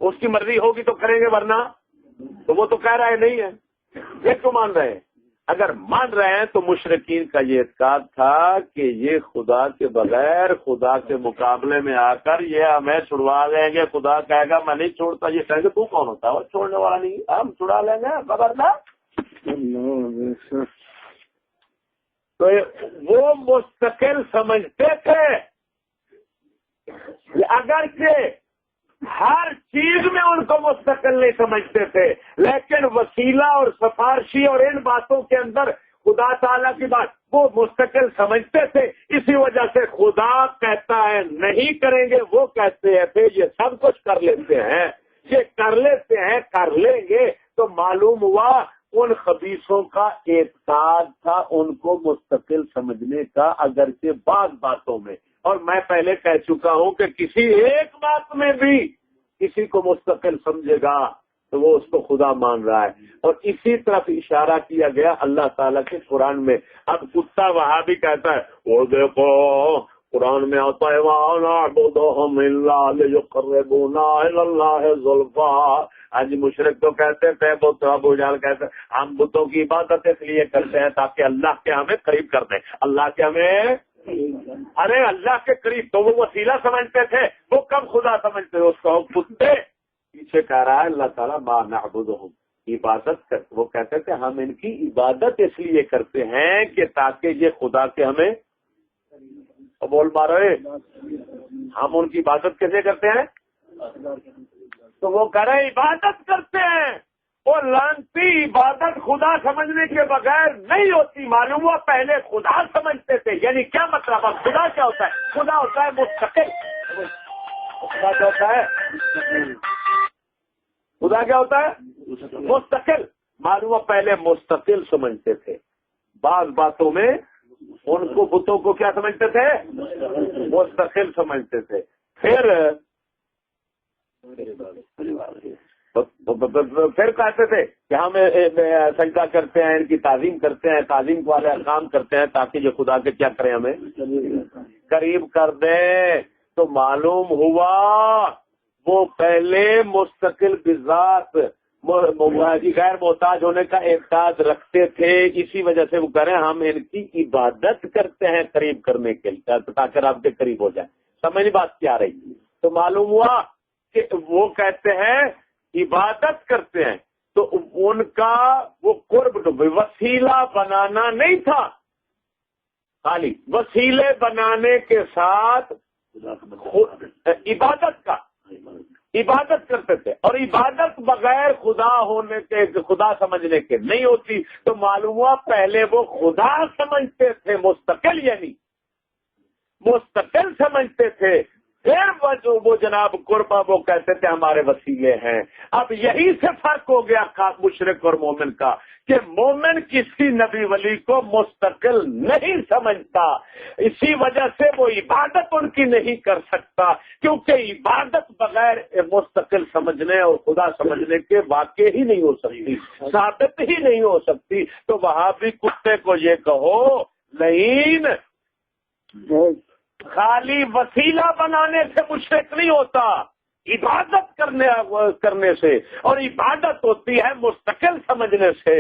اس کی مرضی ہوگی تو کریں گے، ورنہ تو وہ تو کہہ رہا ہے نہیں ہے، یہ کیوں مان رہے ہیں؟ اگر مان رہے ہیں تو مشرکین کا یہ اعتقاد تھا کہ یہ خدا کے بغیر، خدا کے مقابلے میں آ کر یہ ہمیں چھڑوا لیں گے، خدا کہے گا میں نہیں چھوڑتا، یہ کہیں گے تو کون ہوتا ہے وہ چھوڑنے والا؟ نہیں، ہم چھڑا لیں گے، خبردار۔ تو وہ مستقل سمجھتے تھے، اگرچہ ہر چیز میں ان کو مستقل نہیں سمجھتے تھے، لیکن وسیلہ اور سفارشی اور ان باتوں کے اندر خدا تعالیٰ کی بات وہ مستقل سمجھتے تھے۔ اسی وجہ سے خدا کہتا ہے نہیں کریں گے، وہ کہتے ہیں یہ سب کچھ کر لیتے ہیں، یہ کر لیتے ہیں، کر لیں گے۔ تو معلوم ہوا ان خبیثوں کا اعتقاد تھا ان کو مستقل سمجھنے کا، اگرچہ بعض باتوں میں، اور میں پہلے کہہ چکا ہوں کہ کسی ایک بات میں بھی کسی کو مستقل سمجھے گا تو وہ اس کو خدا مان رہا ہے، اور اسی طرف اشارہ کیا گیا اللہ تعالیٰ کے قرآن میں۔ اب کتا وہاں بھی کہتا ہے وہ دیکھو قرآن میں آتا ہے وَنَعْبُدُهُمْ إِلَّا لِيُقَرِّبُونَا إِلَى اللَّهِ زُلْفَىٰ۔ آج مشرک تو کہتے تھے، بت ابو جہل کہتے ہیں ہم بتوں کی عبادت اس لیے کرتے ہیں تاکہ اللہ کے ہمیں قریب کر دیں، اللہ کے ہمیں، ارے اللہ کے قریب۔ تو وہ وسیلہ سمجھتے تھے، وہ کب خدا سمجھتے اس کو کتے پیچھے کہہ رہا ہے اللہ تعالیٰ ما نعبدہم، عبادت کر، وہ کہتے تھے ہم ان کی عبادت اس لیے کرتے ہیں کہ تاکہ یہ خدا کے ہمیں بول مارو، ہم ان کی عبادت کیسے کرتے ہیں؟ تو وہ کہہ رہے عبادت کرتے ہیں، وہ لانتی عبادت خدا سمجھنے کے بغیر نہیں ہوتی، معلوم ہوا پہلے خدا سمجھتے تھے، یعنی کیا مطلب ہے؟ خدا کیا ہوتا ہے؟ خدا ہوتا ہے مستقل، خدا کیا ہوتا ہے؟ خدا کیا ہوتا ہے؟ مستقل، معلوم ہوا پہلے مستقل سمجھتے تھے، بعض باتوں میں ان کو بتوں کو کیا سمجھتے تھے؟ مستقل سمجھتے تھے، پھر کہتے تھے کہ ہم سجدہ کرتے ہیں، ان کی تعظیم کرتے ہیں، تعظیم والے کام کرتے ہیں تاکہ یہ خدا کے کیا کریں، ہمیں قریب کر دیں۔ تو معلوم ہوا وہ پہلے مستقل بذات غیر محتاج ہونے کا اعتقاد رکھتے تھے، اسی وجہ سے وہ کہہ رہے ہیں ہم ان کی عبادت کرتے ہیں قریب کرنے کے لیے تاکہ رب کے قریب ہو جائے۔ سمجھ بات کیا رہی؟ تو معلوم ہوا کہ وہ کہتے ہیں عبادت کرتے ہیں، تو ان کا وہ قرب وسیلہ بنانا نہیں تھا، خالی وسیلے بنانے کے ساتھ عبادت کا عبادت کرتے تھے، اور عبادت بغیر خدا ہونے کے، خدا سمجھنے کے نہیں ہوتی۔ تو معلوم ہوا پہلے وہ خدا سمجھتے تھے مستقل، یعنی مستقل سمجھتے تھے، پھر وہ جناب قربا وہ کہتے تھے ہمارے وسیلے ہیں۔ اب یہی سے فرق ہو گیا مشرک اور مومن کا، کہ مومن کسی نبی ولی کو مستقل نہیں سمجھتا، اسی وجہ سے وہ عبادت ان کی نہیں کر سکتا، کیونکہ عبادت بغیر مستقل سمجھنے اور خدا سمجھنے کے واقع ہی نہیں ہو سکتی، ثابت ہی نہیں ہو سکتی۔ تو وہاں بھی کتے کو یہ کہو نہیں، خالی وسیلہ بنانے سے مشرک نہیں ہوتا، عبادت کرنے سے، اور عبادت ہوتی ہے مستقل سمجھنے سے۔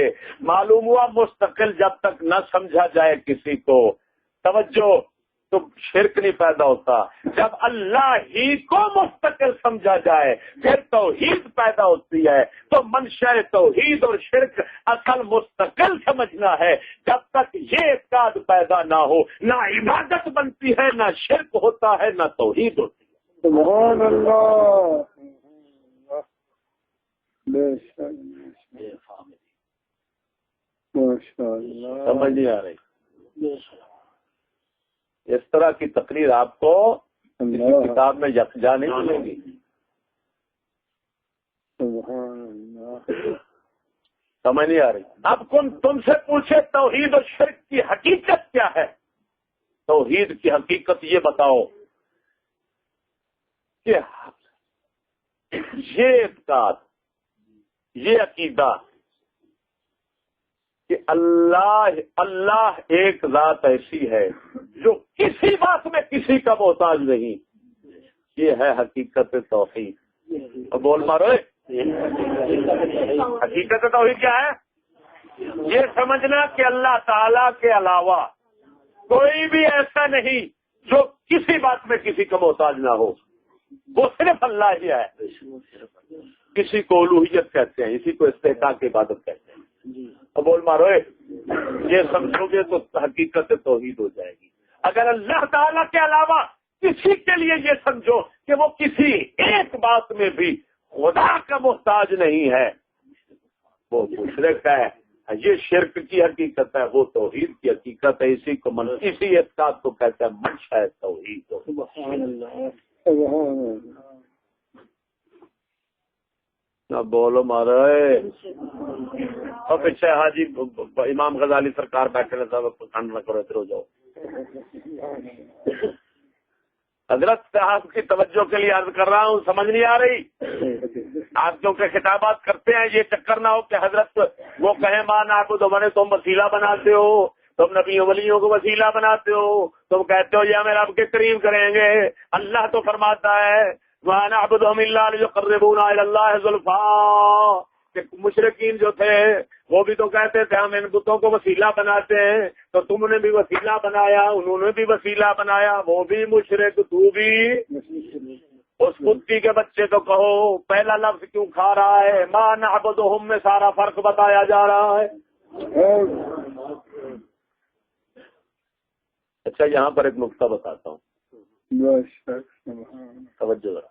معلوم ہوا مستقل جب تک نہ سمجھا جائے کسی کو، توجہ، تو شرک نہیں پیدا ہوتا۔ جب اللہ ہی کو مستقل سمجھا جائے پھر توحید پیدا ہوتی ہے۔ تو منشأ توحید اور شرک اصل مستقل سمجھنا ہے۔ جب تک یہ اعتقاد پیدا نہ ہو، نہ عبادت بنتی ہے، نہ شرک ہوتا ہے، نہ توحید ہوتی ہے۔ سبحان اللہ، سمجھ نہیں آ رہی؟ اس طرح کی تقریر آپ کو کسی کتاب میں یکجا نہیں ملے گی۔ سمجھ نہیں آ رہی؟ اب تم سے پوچھے توحید اور شرک کی حقیقت کیا ہے؟ توحید کی حقیقت یہ بتاؤ کہ یہ اعتقاد، یہ عقیدہ کہ اللہ ایک ذات ایسی ہے جو کسی بات میں کسی کا محتاج نہیں، یہ ہے حقیقت توحید۔ بول مارو، حقیقت توحید کیا ہے؟ یہ سمجھنا کہ اللہ تعالی کے علاوہ کوئی بھی ایسا نہیں جو کسی بات میں کسی کا محتاج نہ ہو، وہ صرف اللہ ہی ہے۔ کسی کو الوہیت کہتے ہیں، اسی کو استحقاق عبادت کہتے ہیں۔ اب بول مارو، یہ سمجھو گے تو حقیقت توحید ہو جائے گی۔ اگر اللہ تعالیٰ کے علاوہ کسی کے لیے یہ سمجھو کہ وہ کسی ایک بات میں بھی خدا کا محتاج نہیں ہے، وہ مشرک ہے۔ یہ شرک کی حقیقت ہے، وہ توحید کی حقیقت ہے۔ اسی کو اسی اعتقاد کو کہتے ہیں منشأ توحید۔ سبحان اللہ، سبحان اللہ۔ بولو مارے، اور پیچھے حاجی امام غزالی سرکار بیٹھے رہتا ہے، پسند نہ کرو، ادھر ہو جاؤ۔ حضرت آپ کی توجہ کے لیے عرض کر رہا ہوں، سمجھ نہیں آ رہی؟ آپ کیونکہ خطابات کرتے ہیں، یہ چکر نہ ہو کہ حضرت وہ کہیں مان آپ کو تو تم وسیلہ بناتے ہو، تم نبی ولیوں کو وسیلہ بناتے ہو، تم کہتے ہو یہ ہمیں رب کے قریب کریں گے۔ اللہ تو فرماتا ہے وَنَعْبُدُهُمْ إِلَّا لِيُقَرِّبُونَا إِلَى اللَّهِ زُلْفَىٰ، کہ مشرکین جو تھے وہ بھی تو کہتے تھے ہم ان بتوں کو وسیلہ بناتے ہیں، تو تم نے بھی وسیلہ بنایا، انہوں نے بھی وسیلہ بنایا، وہ بھی مشرک، تو بھی اس کتی کے بچے تو کہو پہلا لفظ کیوں کھا رہا ہے؟ ما نعبدہم میں سارا فرق بتایا جا رہا ہے. اچھا یہاں پر ایک نقطہ بتاتا ہوں، توجہ ذرا.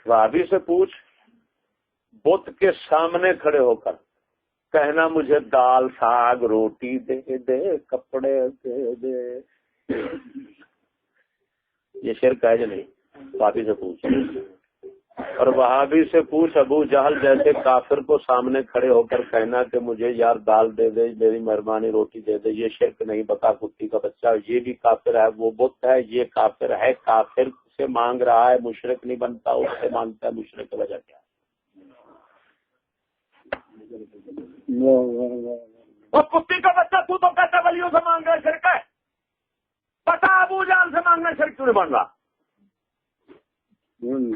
وہابی سے پوچھ، بت کے سامنے کھڑے ہو کر کہنا مجھے دال ساگ روٹی دے دے کپڑے دے دے، یہ شرک ہے یا نہیں؟ وہابی سے پوچھ. اور وہابی سے پوچھ ابو جہل جیسے کافر کو سامنے کھڑے ہو کر کہنا کہ مجھے یار دال دے دے، میری مہربانی روٹی دے دے، یہ شرک نہیں؟ بتا کتی کا بچہ، یہ بھی کافر ہے، وہ بت ہے، یہ کافر ہے. کافر سے مانگ رہا ہے، مشرک نہیں بنتا، اس سے مانگتا ہے. مشرک کی وجہ کیا ہے؟ اور کتی کا بچہ تو کہتا ولیوں سے مانگ رہا ہے، شرک ہے؟ بتا ابو جہل سے مانگنا شرک کیوں نہیں بن رہا؟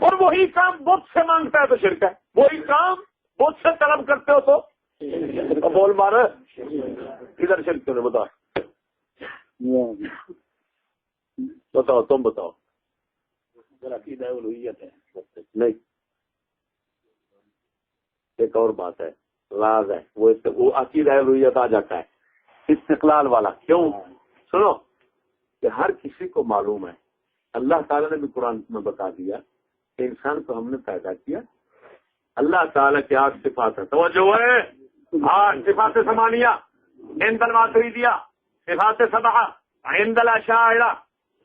اور وہی کام بت سے مانگتا ہے تو شرک ہے، وہی کام بت سے طلب کرتے ہو تو بول مارے ادھر شرک کیوں نہیں؟ بتاؤ تم بتاؤ. عقیدہ الوہیت ہے نہیں، ایک اور بات ہے، راز ہے، وہ عقیدہ الوہیت آ جاتا ہے استقلال والا. کیوں؟ سنو کہ ہر کسی کو معلوم ہے، اللہ تعالیٰ نے بھی قرآن میں بتا دیا کہ انسان کو ہم نے پیدا کیا. اللہ تعالیٰ کی 8 صفات ہے، توجہ ہے، 8 صفات ثمانیہ عند الماتریدیہ، صفات 7 عند الاشاعرہ،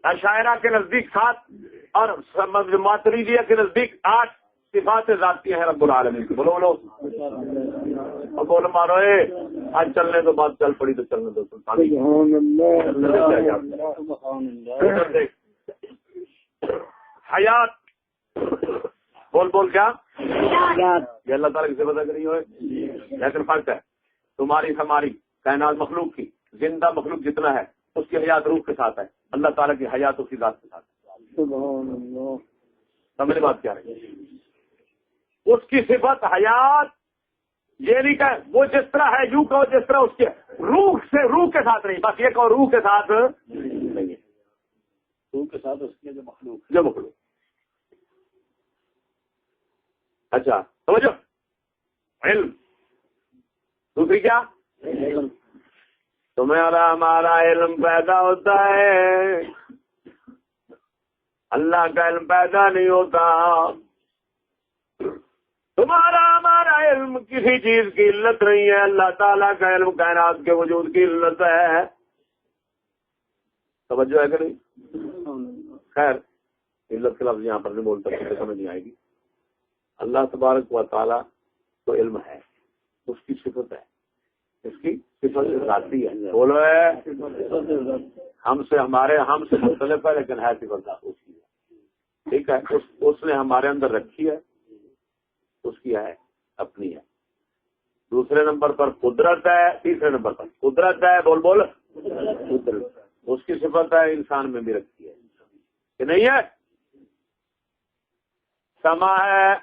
اشاعرہ کے نزدیک 7 اور ماتریدیہ کے نزدیک 8 صفات ذاتیہ ہیں رب العالمین کی. بولو بولو اور بول مارو. آج چلنے تو بات چل پڑی تو چلنے دو. حیات بول بول کیا یہ اللہ تعالیٰ کی صفت اگر نہیں ہوئے، لیکن فرق ہے تمہاری ہماری کائنات مخلوق کی، زندہ مخلوق جتنا ہے اس کی حیات روح کے ساتھ ہے، اللہ تعالیٰ کی حیات اس کی ذات کے ساتھ ہے. سمجھ بات کیا ہے؟ اس کی صفت حیات یہ نہیں کہ وہ جس طرح ہے یوں کہو جس طرح اس کے روح سے، روح کے ساتھ نہیں، بس یہ کہو روح کے ساتھ نہیں ہے، روح کے ساتھ اس کے جو مخلوق. اچھا سمجھو. علم دوسری کیا؟ تمہارا ہمارا علم پیدا ہوتا ہے، اللہ کا علم پیدا نہیں ہوتا. تمہارا ہمارا علم کسی چیز کی علت نہیں ہے، اللہ تعالیٰ کا علم کائنات کے وجود کی علت ہے. توجہ ہے کہ نہیں؟ خیر علت کے لفظ یہاں پر نہیں بولتا، سمجھ نہیں آئے گی. اللہ تبارک و تعالیٰ کو علم ہے، اس کی صفت ہے، اس کی صفت ذاتی ہے. بولو ہے ہم سے مختلف ہے لیکن ہے صفت ذات اس کی ہے. ٹھیک ہے، اس نے ہمارے اندر رکھی ہے، اس کی ہے، اپنی ہے. دوسرے نمبر پر قدرت ہے، تیسرے نمبر پر قدرت ہے. بول بول قدرت اس کی صفت ہے، انسان میں بھی رکھی ہے کہ نہیں ہے. سما ہے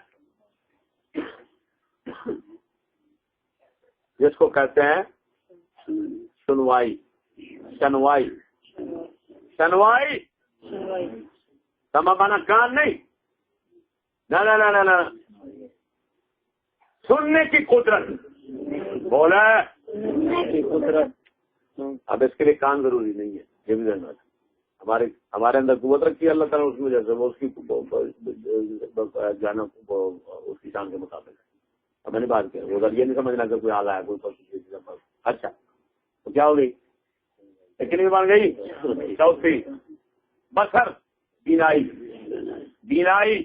جس کو کہتے ہیں سنوائی، سنوائی سنوائی سما مانا کان نہیں، نہ سننے کی قدرت. بولا قدرت. اب اس کے لیے کان ضروری نہیں ہے، یہ بھی ضرورت ہے. ہمارے اندر قوت رکھی ہے اللہ تعالیٰ، اس کی وجہ سے وہ اس کی جانا اس کی شان کے مطابق ہے. اب میں نے بات کیا وہ یہ نہیں سمجھنا کہ کوئی آلہ ہے کوئی. اچھا تو کیا ہوگی؟ کتنی بن گئی؟ چوتھی بصر، بینائی. بینائی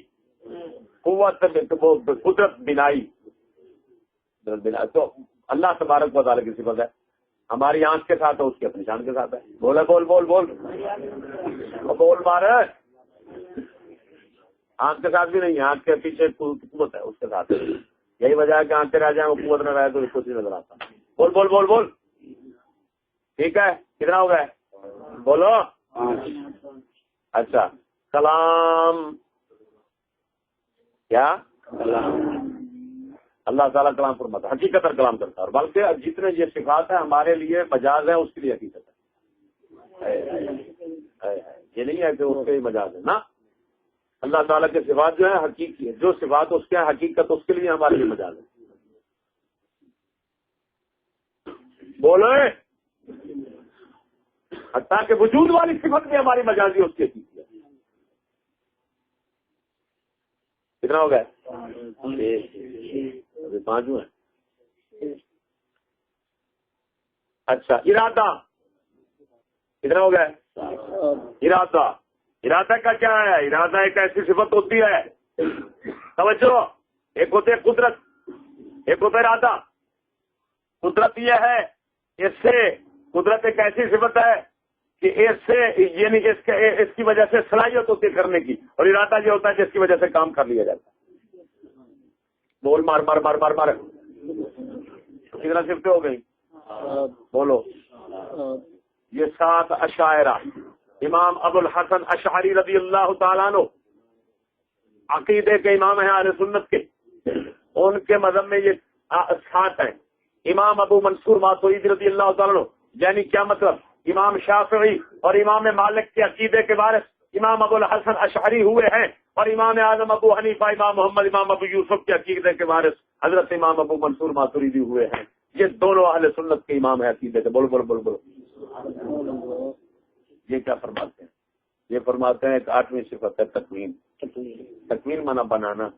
قوت، قدرت، بینائی. تو اللہ تبارک و تعالیٰ کی صفت ہے، ہماری آنکھ کے ساتھ ہے، اس کی اپنی شان کے ساتھ ہے. بولا بول بول بول بول مارے. آنکھ کے ساتھ بھی نہیں ہے، آنکھ کے پیچھے قوت ہے، اس کے ساتھ. یہی وجہ ہے کہ آنکھیں رہ جائیں وہ قوت نہ رہے تو اس کو نہیں نظر آتا. بول بول بول بول. ٹھیک ہے کتنا ہو گئے؟ بولو. اچھا کلام کیا؟ اللہ تعالیٰ کلام فرماتا ہے، حقیقت اور کلام کرتا ہے، اور بلکہ جتنے یہ صفات ہے ہمارے لیے مجاز ہے، اس کے لیے حقیقت ہے. یہ نہیں ہے کہ اس کے مجاز ہے نا. اللہ تعالیٰ کے صفات جو ہے حقیقی ہے، جو صفات اس کے ہیں حقیقت اس کے لیے ہمارے لیے مجاز ہے. بولو حتیٰ کہ وجود والی صفت بھی ہماری مجازی اس کی حقیقت ہے. کتنا ہو گیا؟ ابھی 5 ہیں. اچھا ارادہ کتنا ہو گیا؟ ارادہ کا کیا ہے؟ ارادہ ایک ایسی صفت ہوتی ہے، توجہ، ایک ہوتے قدرت، ایک ہوتا ارادہ. قدرت یہ ہے، اس سے قدرت ایک ایسی صفت ہے کہ اس سے یعنی اس کی وجہ سے صلاحیت ہوتی ہے کرنے کی، اور ارادہ یہ ہوتا ہے جس کی وجہ سے کام کر لیا جاتا ہے. بول مار مار مار مار مار کتنا صفتیں ہو گئی؟ بولو. یہ 7 اشاعرہ امام ابو الحسن اشعری رضی اللہ تعالیٰ عنہ عقیدے کے امام ہیں اہل سنت کے، ان کے مذہب میں یہ 7 ہیں. امام ابو منصور ماتوریدی رضی اللہ تعالیٰ عنہ، یعنی کیا مطلب؟ امام شافعی اور امام مالک کے عقیدے کے وارث امام ابو الحسن اشعری ہوئے ہیں، اور امام اعظم ابو حنیفہ، امام محمد، امام ابو یوسف کے عقیدے کے وارث حضرت امام ابو منصور ماتوریدی ہوئے ہیں. یہ دونوں اہل سنت کے امام ہیں عقیدے کے. بولو بولو بولو بولو. یہ کیا فرماتے ہیں؟ یہ فرماتے ہیں ایک 8ویں صفت ہے تکوین. تکوین مانا بنانا،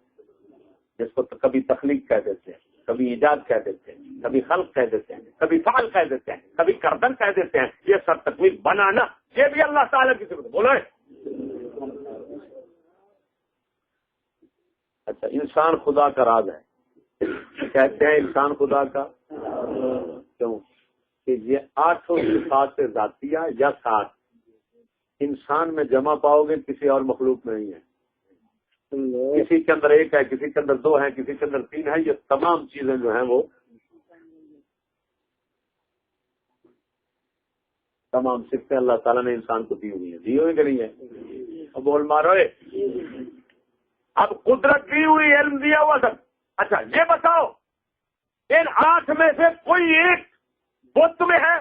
جس کو کبھی تخلیق کہہ دیتے ہیں، کبھی ایجاد کہہ دیتے ہیں، کبھی خلق کہہ دیتے ہیں، کبھی فعل کہہ دیتے ہیں، کبھی کردن کہہ دیتے ہیں. یہ سب تکوین بنانا، یہ بھی اللہ تعالیٰ کی صفت ہے. بولو. اچھا انسان خدا کا راز ہے، کہتے ہیں انسان خدا کا کیوں کہ یہ 8 صفات سے ذاتیہ یا 7 انسان میں جمع پاؤ گے، کسی اور مخلوق میں نہیں ہے. کسی کے اندر 1 ہے، کسی کے اندر 2 ہے، کسی کے اندر 3 ہے. یہ تمام چیزیں جو ہیں وہ تمام صفتیں اللہ تعالیٰ نے انسان کو دی ہوئی ہیں. دی ہوئی کہ نہیں ہے؟ اب بول مارو. اب قدرت دی ہوئی، علم دیا ہوا سب. اچھا یہ بتاؤ ان 8 میں سے کوئی ایک بت میں ہے؟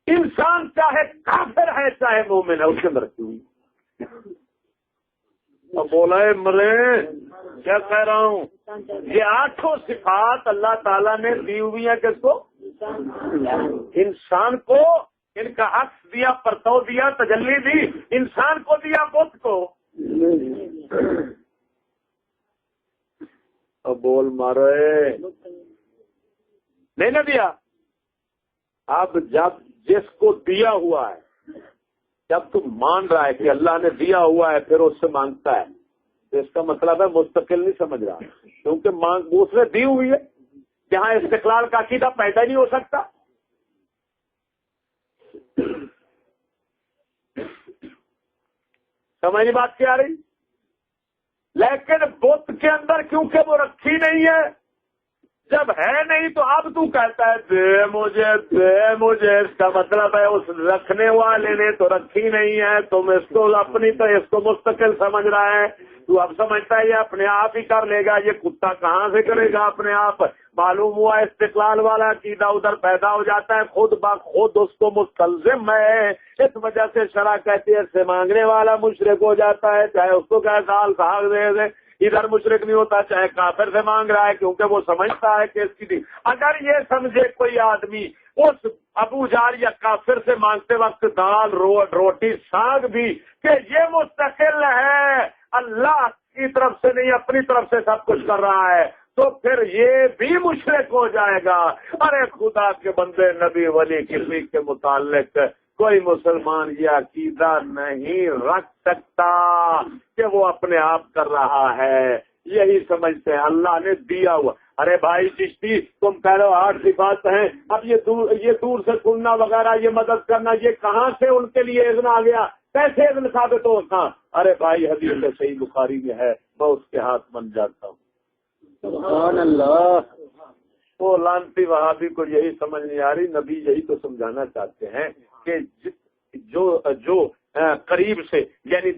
انسان چاہے کافر ہے چاہے مومن ہے، اس کے اندر رکھی ہوئی. اب بولا مرے کیا کہہ رہا ہوں؟ یہ 8 صفات اللہ تعالیٰ نے دی ہوئی ہیں کس کو؟ انسان کو. ان کا عکس دیا، پرتو دیا، تجلی دی. انسان کو دیا، بت کو. اب بول مارے نہیں نہ دیا. اب جب جس کو دیا ہوا ہے، جب تم مان رہا ہے کہ اللہ نے دیا ہوا ہے پھر اس سے مانگتا ہے، تو اس کا مطلب ہے مستقل نہیں سمجھ رہا، کیونکہ اس نے دی ہوئی ہے. جہاں استقلال کا عقیدہ پیدا نہیں ہو سکتا. سمجھ نہیں بات کیا آ رہی؟ لیکن بت کے اندر کیونکہ وہ رکھی نہیں ہے، جب ہے نہیں تو اب تو کہتا ہے دے مجھے. اس کا مطلب ہے اس رکھنے والے نے تو رکھی نہیں ہے. تم اس کو اپنی تو اس کو مستقل سمجھ رہا ہے. تو اب سمجھتا ہے یہ اپنے آپ ہی کر لے گا. یہ کتا کہاں سے کرے گا اپنے آپ؟ معلوم ہوا استقلال والا عقیدہ ادھر پیدا ہو جاتا ہے، خود بخود اس کو مستلزم ہے. اس وجہ سے شرع کہتی ہے اس سے مانگنے والا مشرک ہو جاتا ہے، چاہے اس کو کہے سال ساگ دے دے. ادھر مشرک نہیں ہوتا چاہے کافر سے مانگ رہا ہے، کیونکہ وہ سمجھتا ہے کہ اس کی. اگر یہ سمجھے کوئی آدمی اس ابو جار یا کافر سے مانگتے وقت دال روٹی ساگ بھی کہ یہ مستقل ہے، اللہ کی طرف سے نہیں اپنی طرف سے سب کچھ کر رہا ہے، تو پھر یہ بھی مشرک ہو جائے گا. ارے خدا کے بندے، نبی ولی کسی کے متعلق کوئی مسلمان یہ عقیدہ نہیں رکھ سکتا کہ وہ اپنے آپ کر رہا ہے. یہی سمجھتے ہیں اللہ نے دیا ہوا. ارے بھائی چشتی تم کہہ رہے ہو 8 صفات ہیں، اب یہ دور سے سننا وغیرہ، یہ مدد کرنا، یہ کہاں سے ان کے لیے اذن آ گیا؟ کیسے اذن ثابت ہو؟ کہاں؟ ارے بھائی حدیث صحیح بخاری میں ہے، میں اس کے ہاتھ بن جاتا ہوں. سبحان اللہ. وہ لانتی وہابی کو یہی سمجھ نہیں آ رہی. نبی یہی تو سمجھانا چاہتے ہیں کہ جو قریب سے یعنی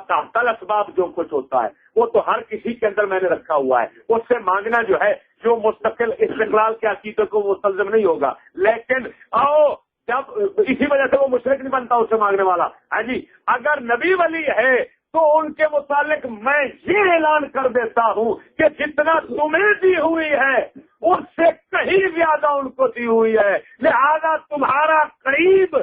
تحت الاسباب جو کچھ ہوتا ہے وہ تو ہر کسی کے اندر میں نے رکھا ہوا ہے. اس سے مانگنا جو ہے جو مستقل استقلال کے عقیدے کو مستلزم نہیں ہوگا. لیکن آؤ اسی وجہ سے وہ مشرک نہیں بنتا اس سے مانگنے والا. ہاں جی اگر نبی ولی ہے تو ان کے متعلق میں یہ اعلان کر دیتا ہوں کہ جتنا تمہیں دی ہوئی ہے اس سے کہیں زیادہ ان کو دی ہوئی ہے، لہذا تمہارا قریب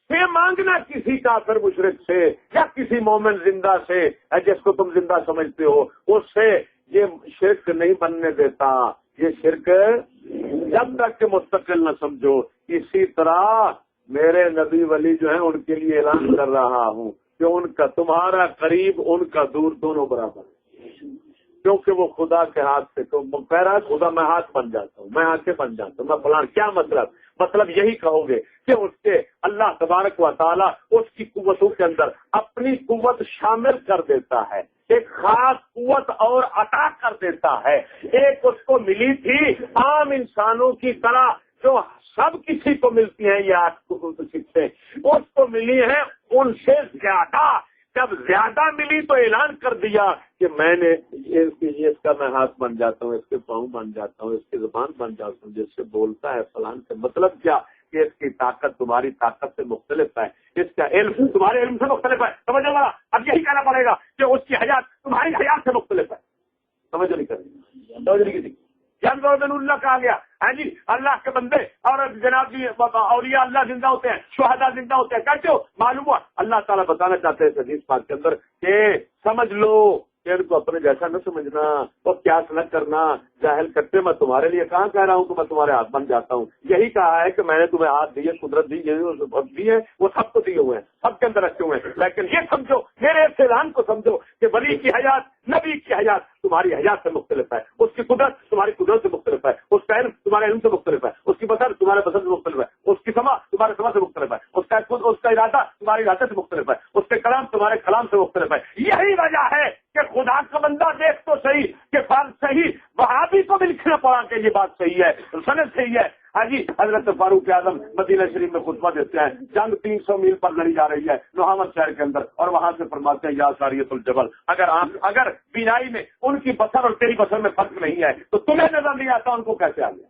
سے مانگنا کسی کافر مشرک سے یا کسی مومن زندہ سے جس کو تم زندہ سمجھتے ہو اس سے یہ شرک نہیں بننے دیتا. یہ شرک جب تک کہ مستقل نہ سمجھو. اسی طرح میرے نبی ولی جو ہیں ان کے لیے اعلان کر رہا ہوں کہ ان کا تمہارا قریب ان کا دور دونوں برابر ہے، کیونکہ وہ خدا کے ہاتھ سے تو کہہ رہا ہے خدا میں ہاتھ بن جاتا ہوں، میں آنکھیں بن جاتا ہوں، میں فلاں. کیا مطلب یہی کہو گے کہ اس کے اللہ تبارک و تعالیٰ اس کی قوتوں کے اندر اپنی قوت شامل کر دیتا ہے، ایک خاص قوت اور عطا کر دیتا ہے. ایک اس کو ملی تھی عام انسانوں کی طرح جو سب کسی کو ملتی ہیں یہ سکھتے اس کو ملی ہیں ان سے زیادہ. جب زیادہ ملی تو اعلان کر دیا کہ میں نے اس کا میں ہاتھ بن جاتا ہوں، اس کے پاؤں بن جاتا ہوں، اس کی زبان بن جاتا ہوں، جس سے بولتا ہے فلان سے. مطلب کیا کہ اس کی طاقت تمہاری طاقت سے مختلف ہے، اس کا علم تمہارے علم سے مختلف ہے. سمجھو گا اب یہی کہنا پڑے گا کہ اس کی حیات تمہاری حیات سے مختلف ہے. سمجھ نہیں کرنی، سمجھ نہیں کسی جب اللہ کہا گیا. ہاں جی اللہ کے بندے اور جناب جی اولیاء اللہ زندہ ہوتے ہیں، شہداء زندہ ہوتے ہیں. کیسے ہو معلوم ہوا اللہ تعالیٰ بتانا چاہتے ہیں حدیث پاک کے اندر کہ سمجھ لو کہ ان کو اپنے جیسا نہ سمجھنا اور قیاس نہ کرنا. جاہل کرتے میں تمہارے لیے کہاں کہہ رہا ہوں کہ میں تمہارے ہاتھ بن جاتا ہوں. یہی کہا ہے کہ میں نے تمہیں ہاتھ دیے، قدرت دی دی ہے، وہ سب کو دیے ہوئے ہیں، سب کے اندر رکھے ہوئے ہیں. لیکن یہ سمجھو میرے اعلان کو سمجھو کہ ولی کی حیات نبی کی حیات تمہاری حیات سے مختلف ہے، اس کی قدرت تمہاری قدرت سے مختلف ہے، اس کا علم تمہارے علم سے مختلف ہے، اس کی بصر تمہارے بصر سے مختلف ہے، اس کی سمع تمہارے سمع سے مختلف ہے، اس کا ارادہ تمہاری ارادے سے مختلف ہے، اس کے کلام تمہارے کلام سے مختلف ہے. یہی وجہ ہے کہ خدا کا بندہ دیکھ تو صحیح کہ فرض صحیح وہابی کو بھی لکھنا پڑا کہ یہ بات صحیح ہے، سند صحیح ہے. ہاں جی حضرت فاروق اعظم مدینہ شریف میں خطبہ دیتے ہیں، جنگ 300 میل پر لڑی جا رہی ہے نوحمد شہر کے اندر، اور وہاں سے فرماتے ہیں یا ساریت الجبل اگر بینائی میں ان کی بصر اور تیری بصر میں فرق نہیں ہے تو تمہیں نظر نہیں آتا ان کو کیسے آ گیا.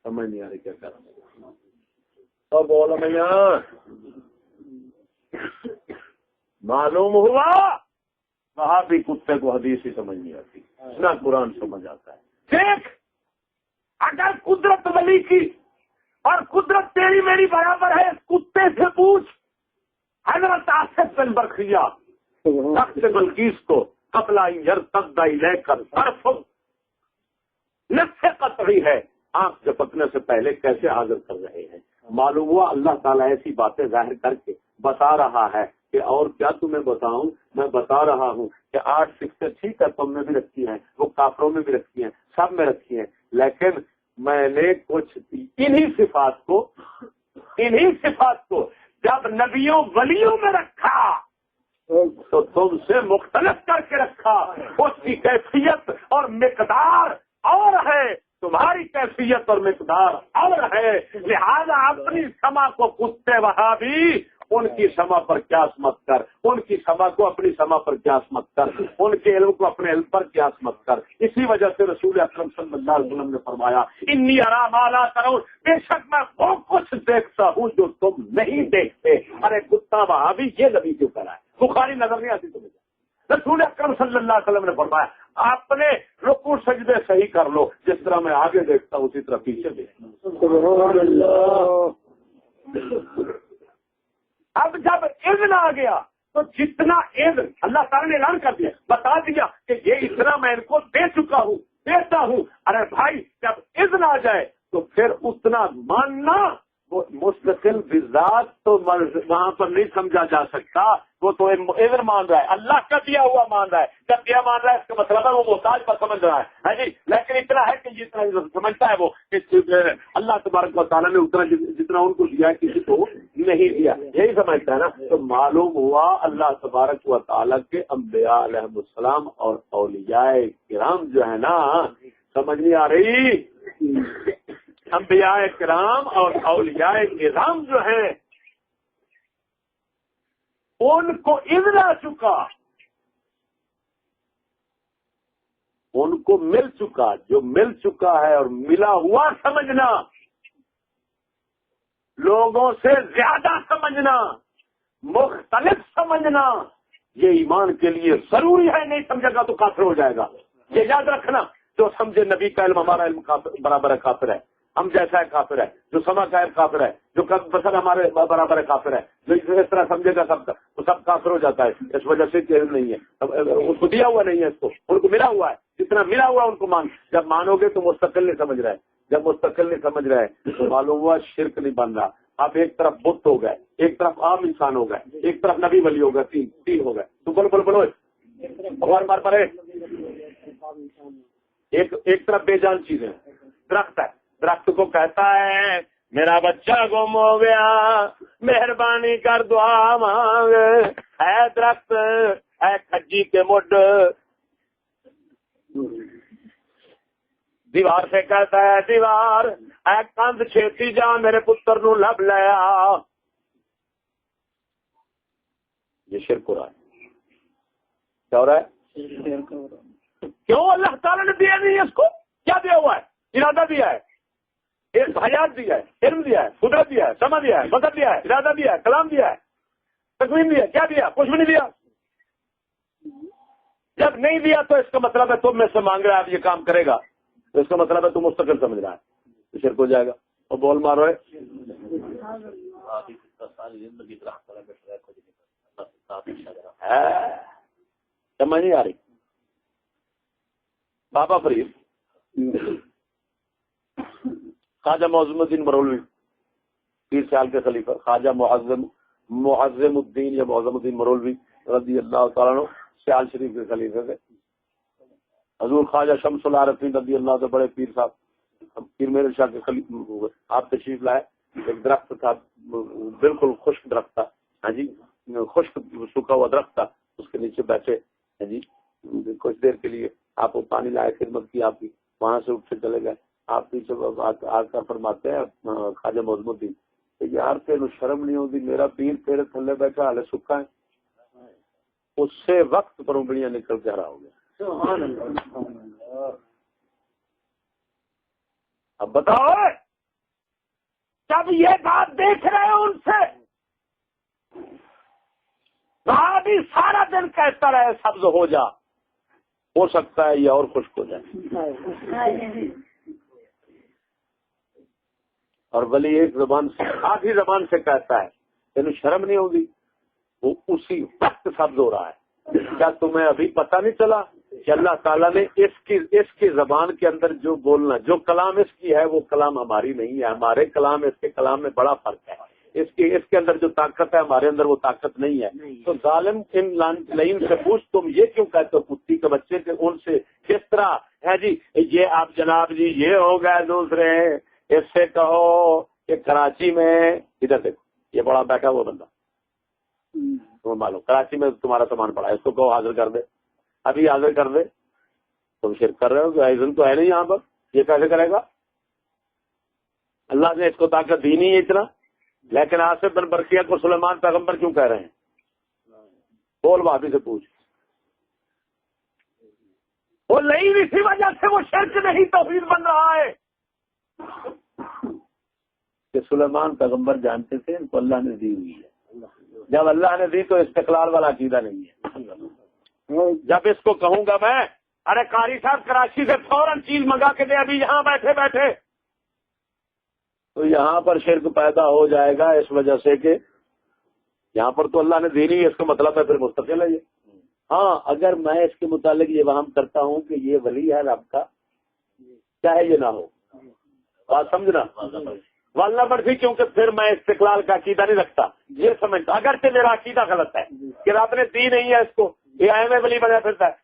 سمجھ نہیں آ رہی کیا کر رہا ہوں. اور بولو میاں معلوم ہوا وہاں بھی کتے کو حدیث ہی سمجھ نہیں آتی نہ قرآن سمجھ آتا ہے. دیکھ اگر قدرت ولی کی اور قدرت تیری میری برابر ہے، کتے سے پوچھ حضرت آصف بن برقیہ تخت بلقیس کو قبل یرتد الیک طرف نفس قطعی ہے آنکھ جھپکنے سے پہلے کیسے حاضر کر رہے ہیں. معلوم ہوا اللہ تعالیٰ ایسی باتیں ظاہر کر کے بتا رہا ہے کہ اور کیا تمہیں بتاؤں. میں بتا رہا ہوں کہ 8 6 ٹھیک ہے تم نے بھی رکھی ہیں، وہ کافروں میں بھی رکھی ہیں، سب میں رکھی ہیں، لیکن میں نے کچھ انہی صفات کو جب نبیوں ولیوں میں رکھا تو تم سے مختلف کر کے رکھا. اس کی کیفیت اور مقدار اور ہے، تمہاری کیفیت اور مقدار اور ہے. لہذا اپنی سما کو کتے وہابی ان کی سما پر قیاس مت کر، ان کی سما کو اپنی سما پر قیاس مت کر، ان کے علم کو اپنے علم پر قیاس مت کر. اسی وجہ سے رسول اکرم صلی اللہ علیہ وسلم نے فرمایا انی ارا ما لا ترون، بے شک میں وہ کچھ دیکھتا ہوں جو تم نہیں دیکھتے. ارے کتا وہابی یہ نبی کیوں کرا ہے؟ بخاری نظر نہیں آتی تمہیں؟ رسول اکرم صلی اللہ علیہ وسلم نے فرمایا اپنے رکوع سجدے صحیح کر لو، جس طرح میں آگے دیکھتا ہوں اسی طرح پیچھے دیکھتا ہوں. سبحان اللہ. اب جب اذن آ گیا تو جتنا اذن اللہ تعالیٰ نے اعلان کر دیا، بتا دیا کہ یہ اتنا میں ان کو دے چکا ہوں، دیتا ہوں. ارے بھائی جب اذن آ جائے تو پھر اتنا ماننا. وہ مستقل بذات تو وہاں پر نہیں سمجھا جا سکتا، وہ تو اذن مان رہا ہے، اللہ کا دیا ہوا مان رہا ہے. جب دیا مان رہا ہے اس کا مطلب ہے وہ محتاج پر سمجھ رہا ہے جی. لیکن اتنا ہے کہ جتنا سمجھتا ہے وہ کہ اللہ تبارک و تعالیٰ نے اتنا جتنا ان کو دیا ہے کسی کو نہیں دیا، یہی سمجھتا ہے نا. تو معلوم ہوا اللہ تبارک و تعالیٰ کے انبیاء علیہ السلام اور اولیاء کرام جو ہے نا، سمجھ نہیں آ رہی؟ انبیاء کرام اور اولیاء کرام جو ہیں ان کو اذن آ چکا، ان کو مل چکا، جو مل چکا ہے اور ملا ہوا سمجھنا، لوگوں سے زیادہ سمجھنا، مختلف سمجھنا، یہ ایمان کے لیے ضروری ہے. نہیں سمجھے گا تو کافر ہو جائے گا. یہ یاد رکھنا، جو سمجھے نبی کا علم ہمارا علم برابر ہے کافر ہے، ہم جیسا ہے کافر ہے، جو سما کا ہے کافر ہے، جو بسر ہمارے برابر ہے کافر ہے، جو اس طرح سمجھے گا سب کا وہ سب کافر ہو جاتا ہے. اس وجہ سے علم نہیں ہے، اس کو دیا ہوا نہیں ہے، اس کو ان کو ملا ہوا ہے. جتنا ملا ہوا ان کو مان. جب مانو گے تو مستقل نہیں سمجھ رہے. جب مستقل نہیں سمجھ رہے تو معلوم ہوا شرک نہیں بن رہا. آپ ایک طرف بت ہو گئے، ایک طرف عام انسان ہو گئے، ایک طرف نبی ولی ہو گئے، تین ہو گئے. تو بولو بار پڑے. ایک طرف بے جان چیزیں، درخت ہے، درخت کو کہتا ہے میرا بچہ گم ہو گیا، مہربانی کر دعا مانگ. اے درخت، اے کھجی کے مڈ. دیوار سے کہتا ہے دیوار، اے کندھ چھیتی جا میرے پتر نو لب لیا. یہ شرک ہو رہا ہے. کیا ہو رہا ہے؟ کیوں اللہ تعالیٰ نے دیا نہیں اس کو؟ کیا دیا ہوا ہے؟ ارادہ دیا ہے، ایک حیات دیا ہے، علم دیا ہے، قدرت دیا ہے، سمجھ دیا ہے، مدد دیا ہے، ارادہ دیا ہے، کلام دیا ہے، تقویم دیا ہے. کیا دیا؟ کچھ بھی نہیں دیا. جب نہیں دیا تو اس کا مطلب ہے تم میں سے مانگ رہا ہے اب یہ کام کرے گا، تو اس کا مطلب ہے تم مستقل سمجھ رہا ہے، تو شرک ہو جائے گا. اور بول مارو ہے. سمجھ نہیں آ رہی. بابا فرید خواجہ معظم الدین مرولوی 30 سال کے خلیفہ، خواجہ معظم الدین یا معظم الدین مرولوی رضی اللہ تعالیٰ عنہ سیال شریف کے خلیفہ تھے. حضور خواجہ شمس العارفین رضی اللہ سے بڑے پیر صاحب پیر میرے شاہ کے خلیفہ. آپ تشریف لائے. ایک درخت تھا، بالکل خشک درخت تھا. ہاں جی، خشک سوکھا ہوا درخت تھا. اس کے نیچے بیٹھے. ہاں جی، کچھ دیر کے لیے آپ کو پانی لائے، خدمت کی آپ کی. وہاں سے اٹھ کے چلے گئے. آپ پیچھے آ کر فرماتے ہیں خواجہ معظم الدین، یار تینوں شرم نہیں ہوتی، میرا پیر تیرے تھلے بیٹھا حالے سکھا ہے. اس سے وقت پر انگلیاں نکل کے ہرا ہو گیا. اب بتاؤ، جب یہ بات دیکھ رہے ہیں ان سے، وہاں بھی سارا دن کہتا رہے سبز ہو جا، ہو سکتا ہے یہ اور خشک ہو جائے. اور ولی ایک زبان سے آدھی زبان سے کہتا ہے تینوں شرم نہیں ہوگی، وہ اسی وقت سبز ہو رہا ہے. کیا تمہیں ابھی پتہ نہیں چلا کہ اللہ تعالیٰ نے اس کی زبان کے اندر جو بولنا، جو کلام اس کی ہے وہ کلام ہماری نہیں ہے. ہمارے کلام اس کے کلام میں بڑا فرق ہے. اس کے اندر جو طاقت ہے ہمارے اندر وہ طاقت نہیں ہے. تو ظالم ان لائن سے پوچھ تم یہ کیوں کہتے ہو کتی کے بچے کے ان سے کس طرح ہے جی یہ آپ جناب جی یہ ہو گئے دوسرے. اس سے کہو کہ کراچی میں ادھر دیکھو یہ بڑا بیٹھا ہوا بندہ تمہیں معلوم کراچی میں تمہارا سامان پڑا ہے، اس کو کہو حاضر کر دے، ابھی حاضر کر دے. تم شرک کر رہے ہو کہ ایزن تو ہے نہیں یہاں پر، یہ کیسے کرے گا؟ اللہ نے اس کو طاقت دی نہیں ہے اتنا. لیکن آصف بن برقیہ کو سلیمان پیغمبر کیوں کہہ رہے ہیں؟ بول بھابھی سے پوچھ. وہ نہیں اسی وجہ سے وہ شرک نہیں توحید بن رہا ہے کہ سلیمان پیغمبر جانتے تھے ان کو اللہ نے دی ہوئی ہے. جب اللہ نے دی تو استقلال والا عقیدہ نہیں ہے. جب اس کو کہوں گا میں ارے قاری صاحب کراچی سے فوراً چیز منگا کے دے ابھی یہاں بیٹھے بیٹھے، تو یہاں پر شرک پیدا ہو جائے گا. اس وجہ سے کہ یہاں پر تو اللہ نے دی نہیں، اس کا مطلب ہے پھر مستقل ہے یہ. ہاں اگر میں اس کے متعلق یہ وہم کرتا ہوں کہ یہ ولی ہے رب کا، چاہے یہ نہ ہو، بات سمجھنا واللہ بڑھی، کیونکہ پھر میں استقلال کا عقیدہ نہیں رکھتا. یہ سمجھتا اگرچہ میرا عقیدہ غلط ہے کہ رب نے دی نہیں ہے اس کو، یہ ایم اے ولی بنا پھرتا ہے،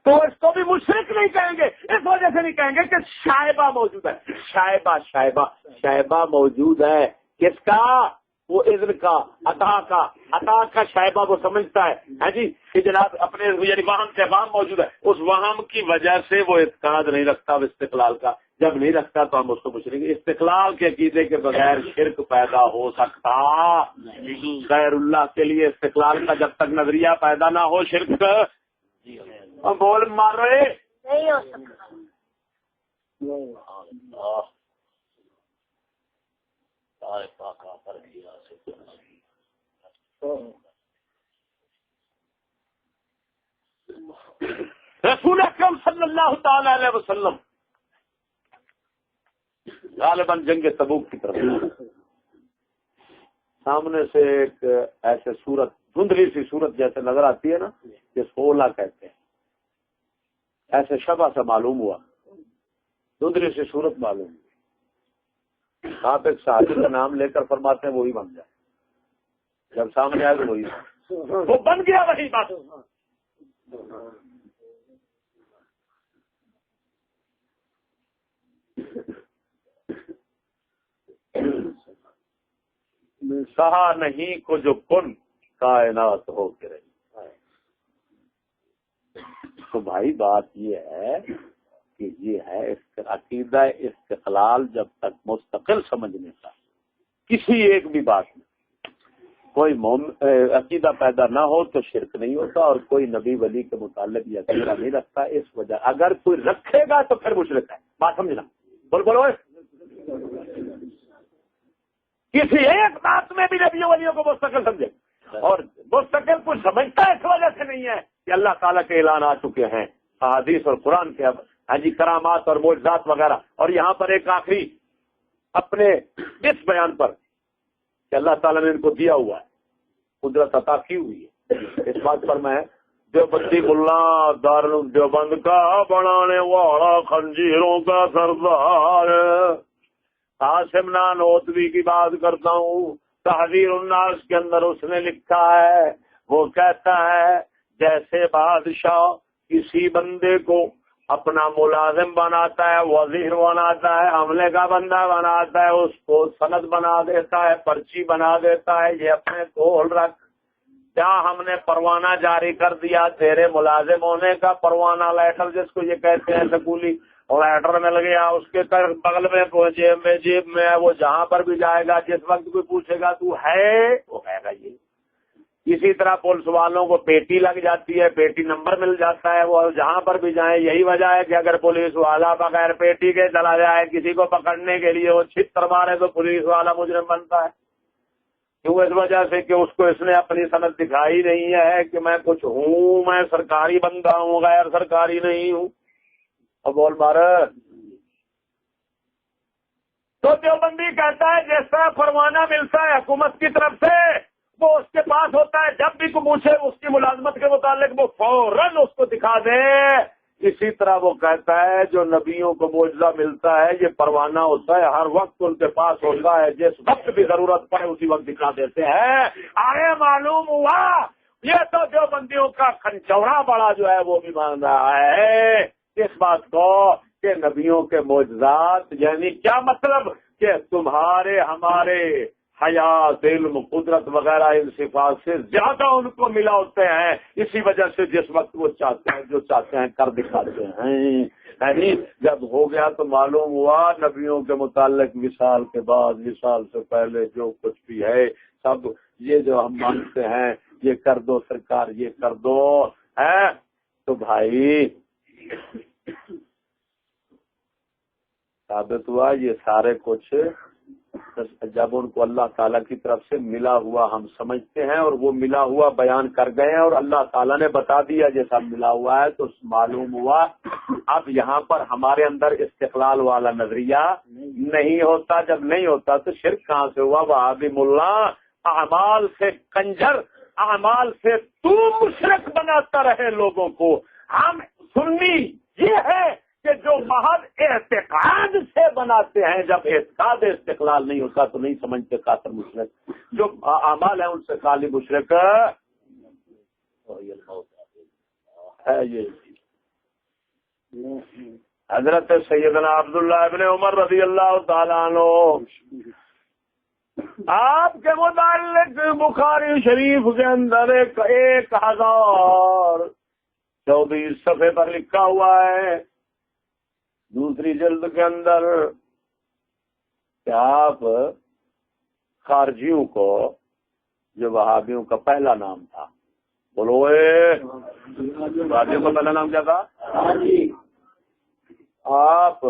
تو اس کو بھی مشرک نہیں کہیں گے. اس وجہ سے نہیں کہیں گے کہ شائبہ موجود ہے. شائبہ موجود ہے کس کا؟ وہ اذن کا، عطا کا شائبہ وہ سمجھتا ہے. ہاں جی کہ جناب اپنے یعنی وہم سے وہم موجود ہے، اس وہم کی وجہ سے وہ اعتقاد نہیں رکھتا استقلال کا جب نہیں رکھتا تو ہم اس کو مشرک. استقلال کے عقیدے کے بغیر شرک پیدا ہو سکتا غیر اللہ کے لیے استقلال کا جب تک نظریہ پیدا نہ ہو شرک بول مار رہے نہیں ہو سکتا. رسول اکرم صلی اللہ تعالی علیہ وسلم غالباً جنگ تبوک کی طرف سامنے سے ایک ایسے صورت دھندلی سی صورت جیسے نظر آتی ہے نا کہ سولہ کہتے ہیں, ایسے شبہ سے معلوم ہوا, دھندلی سی صورت معلوم ہوئی. آپ ایک صحابی کا نام لے کر فرماتے ہیں وہی بن جائے, جب سامنے آئے تو وہی وہ بن گیا وہی بات. کہا نہیں کو جو کن کائنات ہو کے رہی. تو بھائی بات یہ ہے کہ یہ ہے عقیدہ استقلال جب تک مستقل سمجھنے کا کسی ایک بھی بات میں کوئی عقیدہ پیدا نہ ہو تو شرک نہیں ہوتا, اور کوئی نبی ولی کے متعلق یہ عقیدہ نہیں رکھتا. اس وجہ اگر کوئی رکھے گا تو پھر مشرک ہے. بات سمجھنا, بولو کسی ایک بات میں بھی نبی ولیوں کو مستقل سمجھے, اور مستقل کچھ سمجھتا ہے اس وجہ سے نہیں ہے کہ اللہ تعالیٰ کے اعلان آ چکے ہیں احادیث اور قرآن کے کرامات اور معجزات وغیرہ. اور یہاں پر ایک آخری اپنے اس بیان پر کہ اللہ تعالیٰ نے ان کو دیا ہوا ہے, قدرت عطا کی ہوئی ہے, اس بات پر میں دیوبندی ملا دارالعلوم دیوبند کا بنانے والا خنجیروں کا سردار قاسم نانوتوی کی بات کرتا ہوں. تحریر الناس کے اندر اس نے لکھا ہے, وہ کہتا ہے جیسے بادشاہ کسی بندے کو اپنا ملازم بناتا ہے, وزیر بناتا ہے, عملے کا بندہ بناتا ہے, اس کو سند بنا دیتا ہے, پرچی بنا دیتا ہے, یہ اپنے کول رکھ, کیا ہم نے پروانہ جاری کر دیا تیرے ملازم ہونے کا, پروانہ لیٹر جس کو یہ کہتے ہیں سکولی, اور لیٹر میں لگے اس کے بغل میں جیب میں ہے, وہ جہاں پر بھی جائے گا جس وقت کوئی پوچھے گا تو ہے وہ کہے گا یہ. اسی طرح پولیس والوں کو پیٹی لگ جاتی ہے, پیٹی نمبر مل جاتا ہے, وہ جہاں پر بھی جائیں. یہی وجہ ہے کہ اگر پولیس والا بغیر پیٹی کے چلا جائے کسی کو پکڑنے کے لیے وہ چھتر مارے تو پولیس والا مجرم بنتا ہے. کیوں؟ اس وجہ سے کہ اس کو اس نے اپنی سند دکھائی نہیں ہے کہ میں کچھ ہوں, میں سرکاری بندہ ہوں, غیر سرکاری نہیں ہوں. اب بول مارا تو دیوبندی کہتا ہے جس طرح فرمانا ملتا ہے حکومت کی طرف سے وہ اس کے پاس ہوتا ہے, جب بھی کوئی پوچھے اس کی ملازمت کے متعلق وہ فوراً اس کو دکھا دے. اسی طرح وہ کہتا ہے جو نبیوں کو معجزہ ملتا ہے یہ پروانہ ہوتا ہے, ہر وقت ان کے پاس ہوتا ہے, جس وقت بھی ضرورت پڑے اسی وقت دکھا دیتے ہیں. آگے معلوم ہوا یہ تو دیوبندیوں کا کھنچوڑا بڑا جو ہے وہ بھی مان رہا ہے اس بات کو کہ نبیوں کے معجزات, یعنی کیا مطلب کہ تمہارے ہمارے حیات علم قدرت وغیرہ ان صفات سے زیادہ ان کو ملا ہوتے ہیں. اسی وجہ سے جس وقت وہ چاہتے ہیں جو چاہتے ہیں کر دکھاتے ہیں. یعنی جب ہو گیا تو معلوم ہوا نبیوں کے متعلق وصال کے بعد وصال سے پہلے جو کچھ بھی ہے سب یہ جو ہم مانتے ہیں یہ کر دو سرکار یہ کر دو ہے. تو بھائی ثابت ہوا یہ سارے کچھ جب ان کو اللہ تعالیٰ کی طرف سے ملا ہوا ہم سمجھتے ہیں اور وہ ملا ہوا بیان کر گئے ہیں اور اللہ تعالیٰ نے بتا دیا جیسا ملا ہوا ہے, تو معلوم ہوا اب یہاں پر ہمارے اندر استقلال والا نظریہ نہیں ہوتا. جب نہیں ہوتا تو شرک کہاں سے ہوا؟ وہابی ملا اعمال سے کنجر, اعمال سے تو مشرک بناتا رہے لوگوں کو. ہم سنی یہ ہے کہ جو محض اعتقاد سے بناتے ہیں, جب اعتقاد استقلال نہیں ہوتا تو نہیں سمجھتے کافر مشرک. جو اعمال ہیں ان سے خالی مشرک ہے. یہ حضرت سیدنا عبداللہ ابن عمر رضی اللہ تعالیٰ عنہ آپ کے متعلق بخاری شریف کے اندر 1024 صفحے پر لکھا ہوا ہے دوسری جلد کے اندر کہ آپ خارجیوں کو، جو وہابیوں کا پہلا نام تھا، بولو وہابیوں کا پہلا نام کیا تھا؟ آپ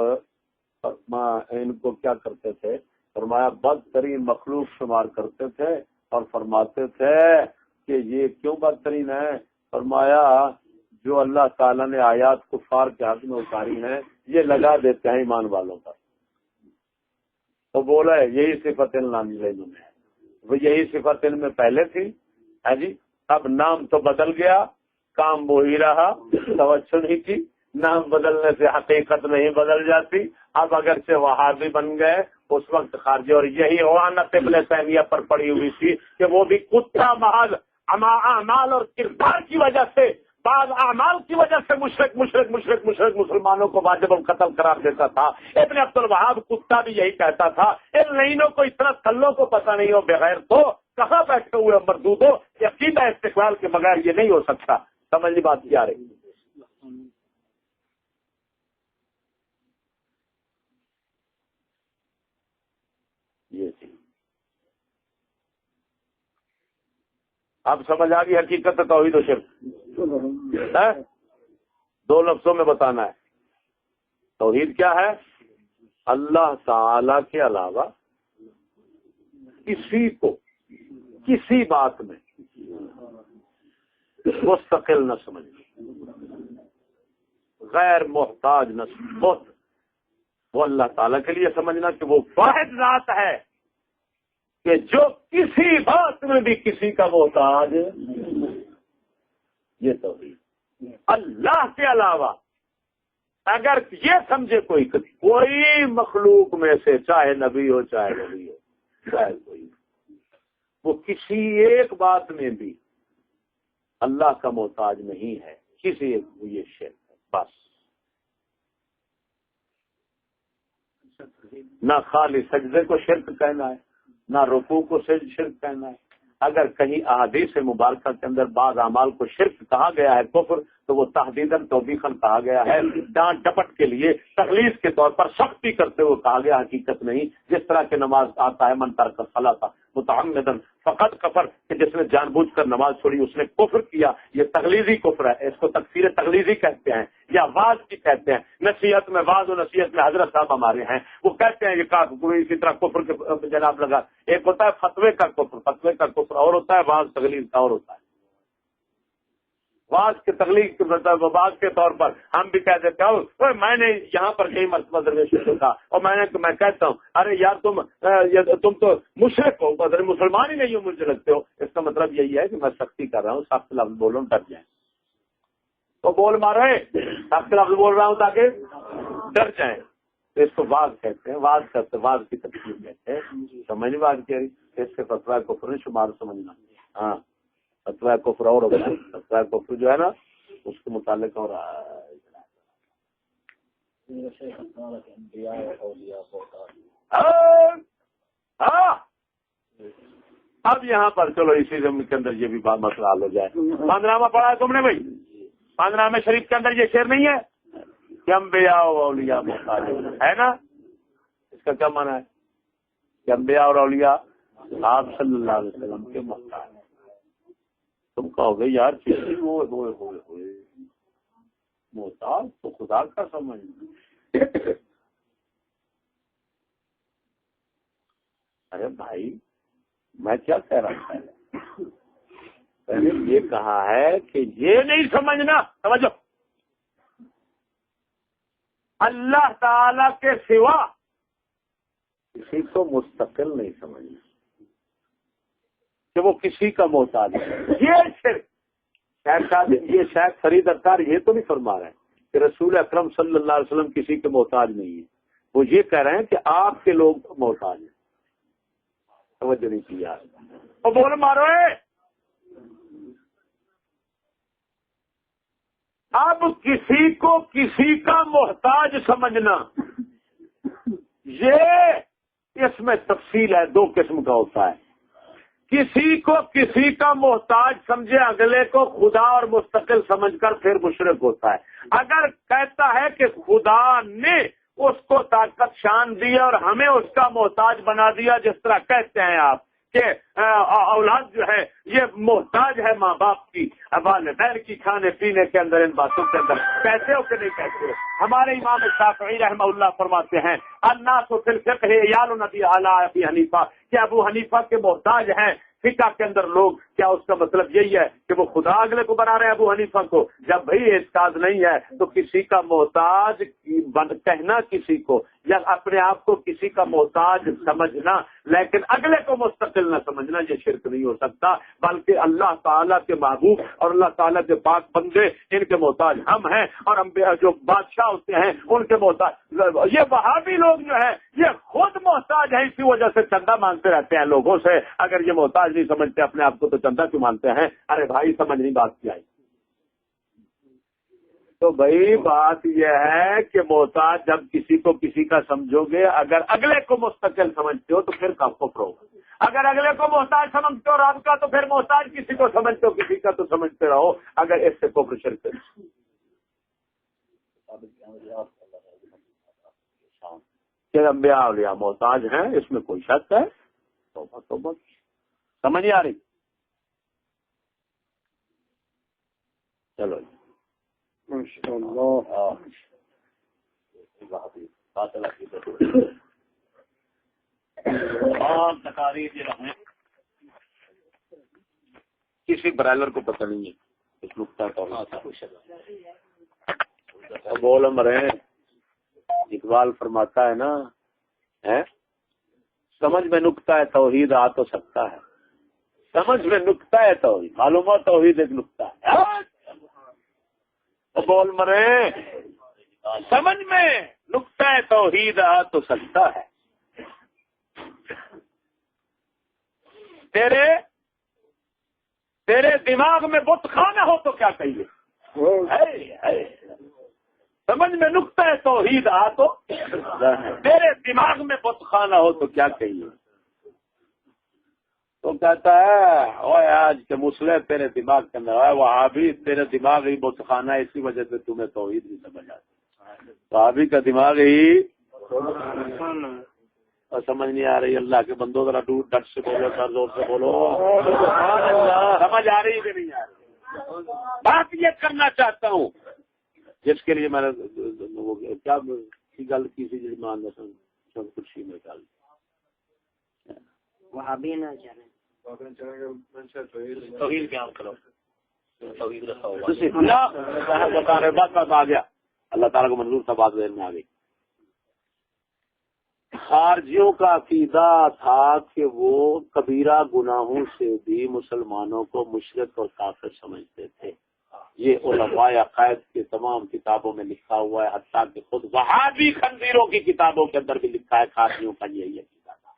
ان کو کیا کرتے تھے؟ فرمایا بدترین مخلوق شمار کرتے تھے اور فرماتے تھے کہ یہ کیوں بدترین ہے؟ فرمایا جو اللہ تعالیٰ نے آیات کفار کے حق میں اتاری ہیں یہ لگا دیتے ہیں ایمان والوں پر. تو بولا ہے یہی صفت انہوں نے، وہ یہی صفت ان میں پہلے تھی ہے جی. اب نام تو بدل گیا، کام وہی رہا، توجہ نہیں کی. نام بدلنے سے حقیقت نہیں بدل جاتی. اب اگر سے وہابی بن گئے اس وقت خارجی، اور یہی اوانت ابن تیمیہ پر پڑی ہوئی تھی کہ وہ بھی کتا محض اعمال اور کردار کی وجہ سے، بعض اعمال کی وجہ سے مشرک مسلمانوں کو واجب القتل قرار دیتا تھا. ابن عبد الوہاب کتا بھی یہی کہتا تھا. ان لینوں کو اتنا تھلوں کو پتہ نہیں ہو بغیر تو کہاں بیٹھے ہوئے مردود ہو. عقیدہ استقلال کے بغیر یہ نہیں ہو سکتا. سمجھ لی بات کیا رہی؟ یہ تھی. اب سمجھ آ گئی حقیقت توحید و شرک. دو لفظوں میں بتانا ہے. توحید کیا ہے؟ اللہ تعالی کے علاوہ کسی کو کسی بات میں مستقل نہ سمجھنا، غیر محتاج نہ سمجھنا. وہ اللہ تعالیٰ کے لیے سمجھنا کہ وہ واحد ذات ہے کہ جو کسی بات میں بھی کسی کا محتاج. یہ توحید. اللہ کے علاوہ اگر یہ سمجھے کوئی مخلوق میں سے، چاہے نبی ہو چاہے ولی ہو چاہے کوئی، وہ کسی ایک بات میں بھی اللہ کا محتاج نہیں ہے، کسی ایک کو یہ شرک ہے. بس نہ خالی سجدے کو شرک کہنا ہے، نہ رکوع کو شرک کہنا ہے. اگر کہیں احادیث مبارکہ کے اندر بعض اعمال کو شرک کہا گیا ہے، کفر، تو وہ تحدیداً توبیخاً کہا گیا ہے، ڈانٹ ڈپٹ کے لیے، تخلیص کے طور پر سختی کرتے ہوئے کہا گیا، حقیقت نہیں. جس طرح کے نماز آتا ہے من ترک الصلاۃ متعمدا فقط کفر، کہ جس نے جان بوجھ کر نماز چھوڑی اس نے کفر کیا. یہ تغلیظی کفر ہے، اس کو تکفیر تغلیظی کہتے ہیں یا واز کی کہتے ہیں. نصیحت میں، واز و نصیحت میں حضرت صاحب ہمارے ہیں، وہ کہتے ہیں یہ اسی طرح کفر کے جناب لگا. ایک ہوتا ہے فتوے کا کفر، فتوے کا کفر اور ہوتا ہے واز تغلیظ کا اور ہوتا ہے. واز کے تغلیظ کے مطلب واز کے طور پر ہم بھی کہہ دیتے ہیں میں نے یہاں پر کئی مرتبہ درویشوں سے کہا، اور میں کہتا ہوں ارے یار تم تو مشرک ہو، مسلمان ہی نہیں ہو مجھے لگتے ہو. اس کا مطلب یہی ہے کہ میں سختی کر رہا ہوں، سخت لفظ بول رہا ہوں ڈر جائیں. تو بول مارے سخت لفظ بول رہا ہوں تاکہ ڈر جائیں. تو اس کو واز کہتے ہیں، واز کرتے واز کی تفصیل کہتے ہیں. سمجھ نہیں بات کہہ رہی؟ اس سے فتویٰ کفر شمار سمجھنا. ہاں فتویٰ کفر اور ہوگا، فتویٰ کفر جو ہے نا اس کے متعلق اور اب یہاں پر چلو اسی زمین کے اندر یہ بھی بات مسئلہ حل ہو جائے. پانچنامہ پڑھا ہے تم نے بھائی؟ پانچنامہ شریف کے اندر یہ شعر نہیں ہے کہ انبیاء و اولیاء محتاج ہے نا؟ اس کا کیا معنی ہے کہ انبیاء اور اولیاء آپ صلی اللہ علیہ وسلم کے محتاج. تم کہو گے یار محتاج تو خدا کا سمجھ. ارے بھائی میں کیا کہہ رہا تھا؟ پہلے یہ کہا ہے کہ یہ نہیں سمجھنا، سمجھو اللہ تعالی کے سوا کسی کو مستقل نہیں سمجھنا کہ وہ کسی کا محتاج ہے. یہ صرف یہ شاید فرید اتار یہ تو نہیں فرما رہے ہیں کہ رسول اکرم صلی اللہ علیہ وسلم کسی کے محتاج نہیں ہے. وہ یہ کہہ رہے ہیں کہ آپ کے لوگ محتاج ہیں. توجہ نہیں کی یار، اور بول مارو. اب کسی کو کسی کا محتاج سمجھنا یہ اس میں تفصیل ہے. دو قسم کا ہوتا ہے کسی کو کسی کا محتاج سمجھے اگلے کو خدا اور مستقل سمجھ کر پھر مشرک ہوتا ہے۔ اگر کہتا ہے کہ خدا نے اس کو طاقت شان دی اور ہمیں اس کا محتاج بنا دیا، جس طرح کہتے ہیں آپ کہ اولاد جو ہے یہ محتاج ہے ماں باپ کی، والدین کی کھانے پینے کے اندر، ان باتوں کے اندر کہتے ہو کہ نہیں کہتے ہو؟ ہمارے امام شافعی رحمہ اللہ فرماتے ہیں الناس فی الفقہ یعلو نبی علی ابی حنیفہ، کہ ابو حنیفہ کے محتاج ہیں فقہ کے اندر لوگ۔ کیا اس کا مطلب یہی ہے کہ وہ خدا اگلے کو بنا رہے ہیں ابو حنیفہ کو؟ جب بھائی اعتقاد نہیں ہے تو کسی کا محتاج کہنا کسی کو، یا اپنے آپ کو کسی کا محتاج سمجھنا لیکن اگلے کو مستقل نہ سمجھنا، یہ شرک نہیں ہو سکتا، بلکہ اللہ تعالیٰ کے محبوب اور اللہ تعالیٰ کے پاک بندے ان کے محتاج ہم ہیں، اور ہم جو بادشاہ ہوتے ہیں ان کے محتاج۔ یہ وہابی لوگ جو ہیں یہ خود محتاج ہیں، اسی وجہ سے چندہ مانگتے رہتے ہیں لوگوں سے۔ اگر یہ محتاج نہیں سمجھتے اپنے آپ کو تو چندہ کیوں مانتے ہیں؟ ارے بھائی سمجھ نہیں بات کیا ہے؟ تو بھائی بات یہ ہے کہ محتاج جب کسی کو کسی کا سمجھو گے، اگر اگلے کو مستقل سمجھتے ہو تو پھر کب کفر ہوگا۔ اگر اگلے کو محتاج سمجھتے ہو رب کا تو پھر محتاج کسی کو سمجھتے ہو کسی کا تو سمجھتے رہو، اگر اس سے کفر شرک ہے۔ کہ انبیاء اولیاء محتاج ہیں اس میں کوئی شک ہے؟ توبہ توبہ، سمجھ نہیں آ رہی؟ چلو جی کسی برائلر کو پتہ نہیں ہے اس نقطہ کا بول مرے۔ اقبال فرماتا ہے نا، سمجھ میں نقطہ ہے توحید آ تو سکتا ہے، سمجھ میں نقطہ ہے توحید، معلوم ہو توحید ایک نقطہ ہے۔ بول مرے، سمجھ میں نقطہ توحید آ تو سکتا ہے، تیرے دماغ میں بت خانہ ہو تو کیا کہیے؟ سمجھ میں نقطہ توحید آ تو تیرے دماغ میں بت خانہ ہو تو کیا کہیے؟ تو کہتا ہے اوے آج کے مسئلے تیرے دماغ کے اندر ہے، وہابی تیرے دماغ ہی بت خانہ ہے، اسی وجہ سے تمہیں توحید نہیں سمجھ آتی۔ وہابی کا دماغ ہی اور سمجھ نہیں آ رہی۔ اللہ کے بندوں ذرا دور ڈٹ سے بولو، سر زور سے بولو، سمجھ آ رہی کہ نہیں آ رہی؟ بات یہ کرنا چاہتا ہوں جس کے لیے میں نے کیا گل کی سی جی مان سب کچھ ہی میں ڈال وہابی نہ جانے توحید کیا کرو، بتا رہے بات آ گیا، اللہ تعالیٰ کو منظور تھا، بات ذہن میں آ گئی۔ خارجیوں کا عقیدہ تھا کہ وہ کبیرہ گناہوں سے بھی مسلمانوں کو مشرک اور کافر سمجھتے تھے۔ یہ علماء عقائد کے تمام کتابوں میں لکھا ہوا ہے، حتیٰ کہ خود وہابی خنزیروں کی کتابوں کے اندر بھی لکھا ہے خارجیوں کا یہی عقیدہ تھا۔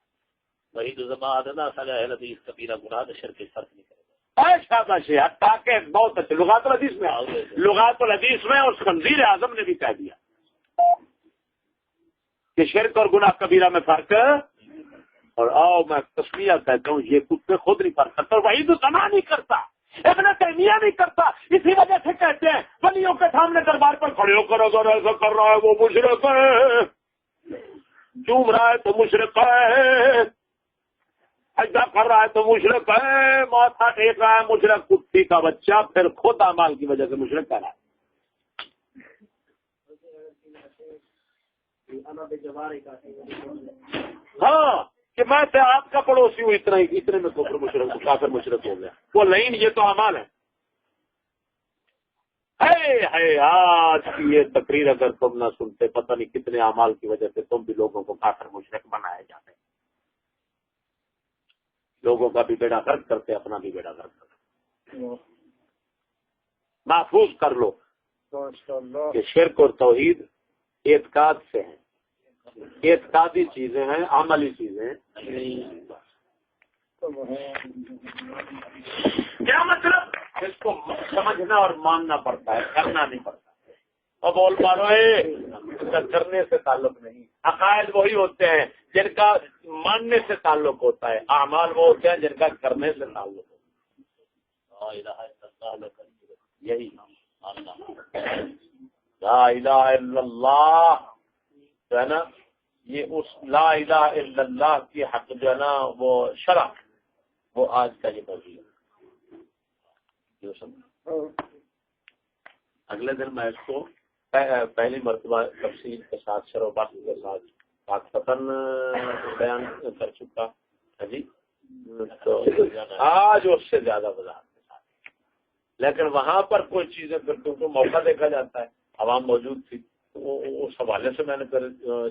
وہی تو زبان ہے نا، اہل حدیث کبیرہ گناہ سے شرک فرق نہیں کرے گا۔ شاباش، حتیٰ کہ بہت اچھے لغات الحدیث میں اور خنزیر اعظم نے بھی کہہ دیا کہ شرک اور گناہ کبیرہ میں فرق، اور آؤ میں تسمیہ کہتا ہوں یہ کتے خود نہیں فرق کرتا، اور وہی تو سنا نہیں کرتا، ابن تیمیہ نہیں کرتا، اسی وجہ سے کہتے ہیں ولیوں کے سامنے دربار پر کھڑے ہو کر اگر ایسا کر رہا ہے وہ مشرک ہے، چوم رہا ہے تو مشرک ہے، ایسا کر رہا ہے تو مشرک ہے، ماتھا ٹیک رہا ہے مشرک، کتی کا بچہ، پھر خود اعمال کی وجہ سے مشرک کر رہا ہے۔ ہاں کہ میں سے آپ کا پڑوسی ہوں، اتنے میں کفر مشرک کافر مشرک ہو گیا، وہ لائن یہ تو اعمال ہے۔ آج کی یہ تقریر اگر تم نہ سنتے، پتہ نہیں کتنے اعمال کی وجہ سے تم بھی لوگوں کو کافر مشرک بنائے جاتے، لوگوں کا بھی بیڑا غرق کرتے، اپنا بھی بیڑا غرق کرتے۔ محفوظ کر لو کہ شرک اور توحید اعتقاد سے ہیں، اعتقادی چیزیں ہیں، عملی چیزیں۔ کیا مطلب؟ اس کو سمجھنا اور ماننا پڑتا ہے، کرنا نہیں پڑتا۔ اور بول مارو کرنے سے تعلق نہیں. عقائد وہی ہوتے ہیں جن کا ماننے سے تعلق ہوتا ہے، اعمال وہ ہوتے ہیں جن کا کرنے سے تعلق ہوتا ہے. یہی لا الہ الا اللہ جو ہے نا، یہ اس لا الہ الا اللہ کی حق جو ہے نا وہ شرع، وہ آج کا یہ موضوع ہے. اگلے دن میں اس کو پہلی مرتبہ تفصیل کے ساتھ شرح و بحث کے ساتھ پاکستان بیان کر چکا ہے جی. تو آج اس سے زیادہ وضاحت کے ساتھ، لیکن وہاں پر کوئی چیزیں پھر کیونکہ موقع دیکھا جاتا ہے، عوام موجود تھی، اس حوالے سے میں نے پھر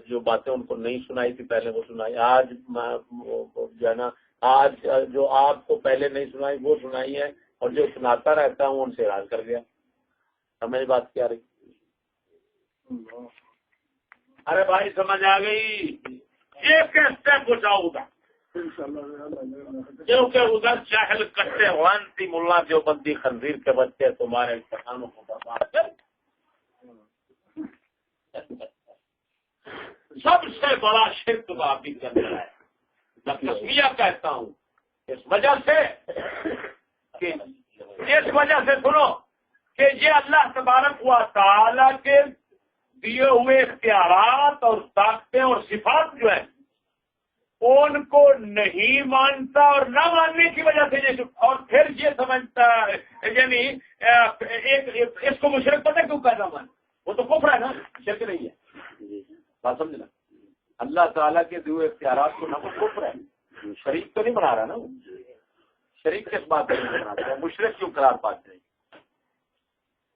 جو باتیں ان کو نہیں سنائی تھی پہلے وہ سنائی. آج جو ہے نا، آج جو آپ کو پہلے نہیں سنائی وہ سنائی ہے، اور جو سناتا رہتا ہوں ان سے راز کر گیا. ہمیں بات کیا رہی؟ ارے بھائی سمجھ آ گئی؟ ایک اسٹیپ بچاؤ گا کیونکہ ادھر جاہل کٹے وانتی ملا جو بندی خنزیر کے بچے تمہارے کسانوں کو برباد کر. سب سے بڑا شرک بابی کے اندر ہے. میں تسمیہ کہتا ہوں اس وجہ سے سنو کہ یہ اللہ تبارک و تعالی کے دیے ہوئے اختیارات اور طاقتیں اور صفات جو ہیں ان کو نہیں مانتا، اور نہ ماننے کی وجہ سے یہ اور پھر یہ سمجھتا ہے، یعنی اس کو مشرک پتہ کیوں کہتا مان؟ وہ تو کفر ہے نا، شرک نہیں ہے. بات سمجھنا، اللہ تعالیٰ کے دیے ہوئے اختیارات کو نہ وہ کفر ہے، شریک تو نہیں بنا رہا نا. وہ شریک کس بات پر نہیں بناتے ہیں؟ مشرک کیوں قرار پاتے ہیں؟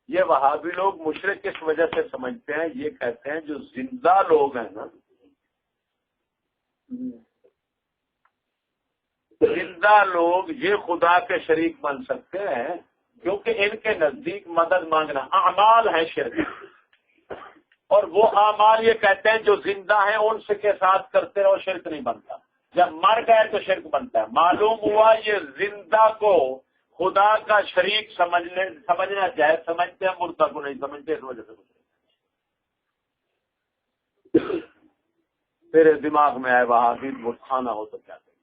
یہ وہابی لوگ مشرک کس وجہ سے سمجھتے ہیں؟ یہ کہتے ہیں جو زندہ لوگ ہیں نا، زندہ لوگ یہ خدا کے شریک بن سکتے ہیں کیونکہ ان کے نزدیک مدد مانگنا اعمال ہے شرک. اور وہ اعمال یہ کہتے ہیں جو زندہ ہیں ان سے کے ساتھ کرتے رہو، شرک نہیں بنتا. جب مر گئے تو شرک بنتا ہے. معلوم ہوا یہ زندہ کو خدا کا شریک سمجھنا جائز سمجھتے ہیں، مردہ کو نہیں سمجھتے. اس وجہ سے میرے دماغ میں آئے وہاں بھی بتخانہ ہو تو کیا کریں.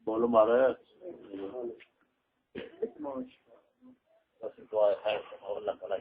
بولو مارے اللہ تعالیٰ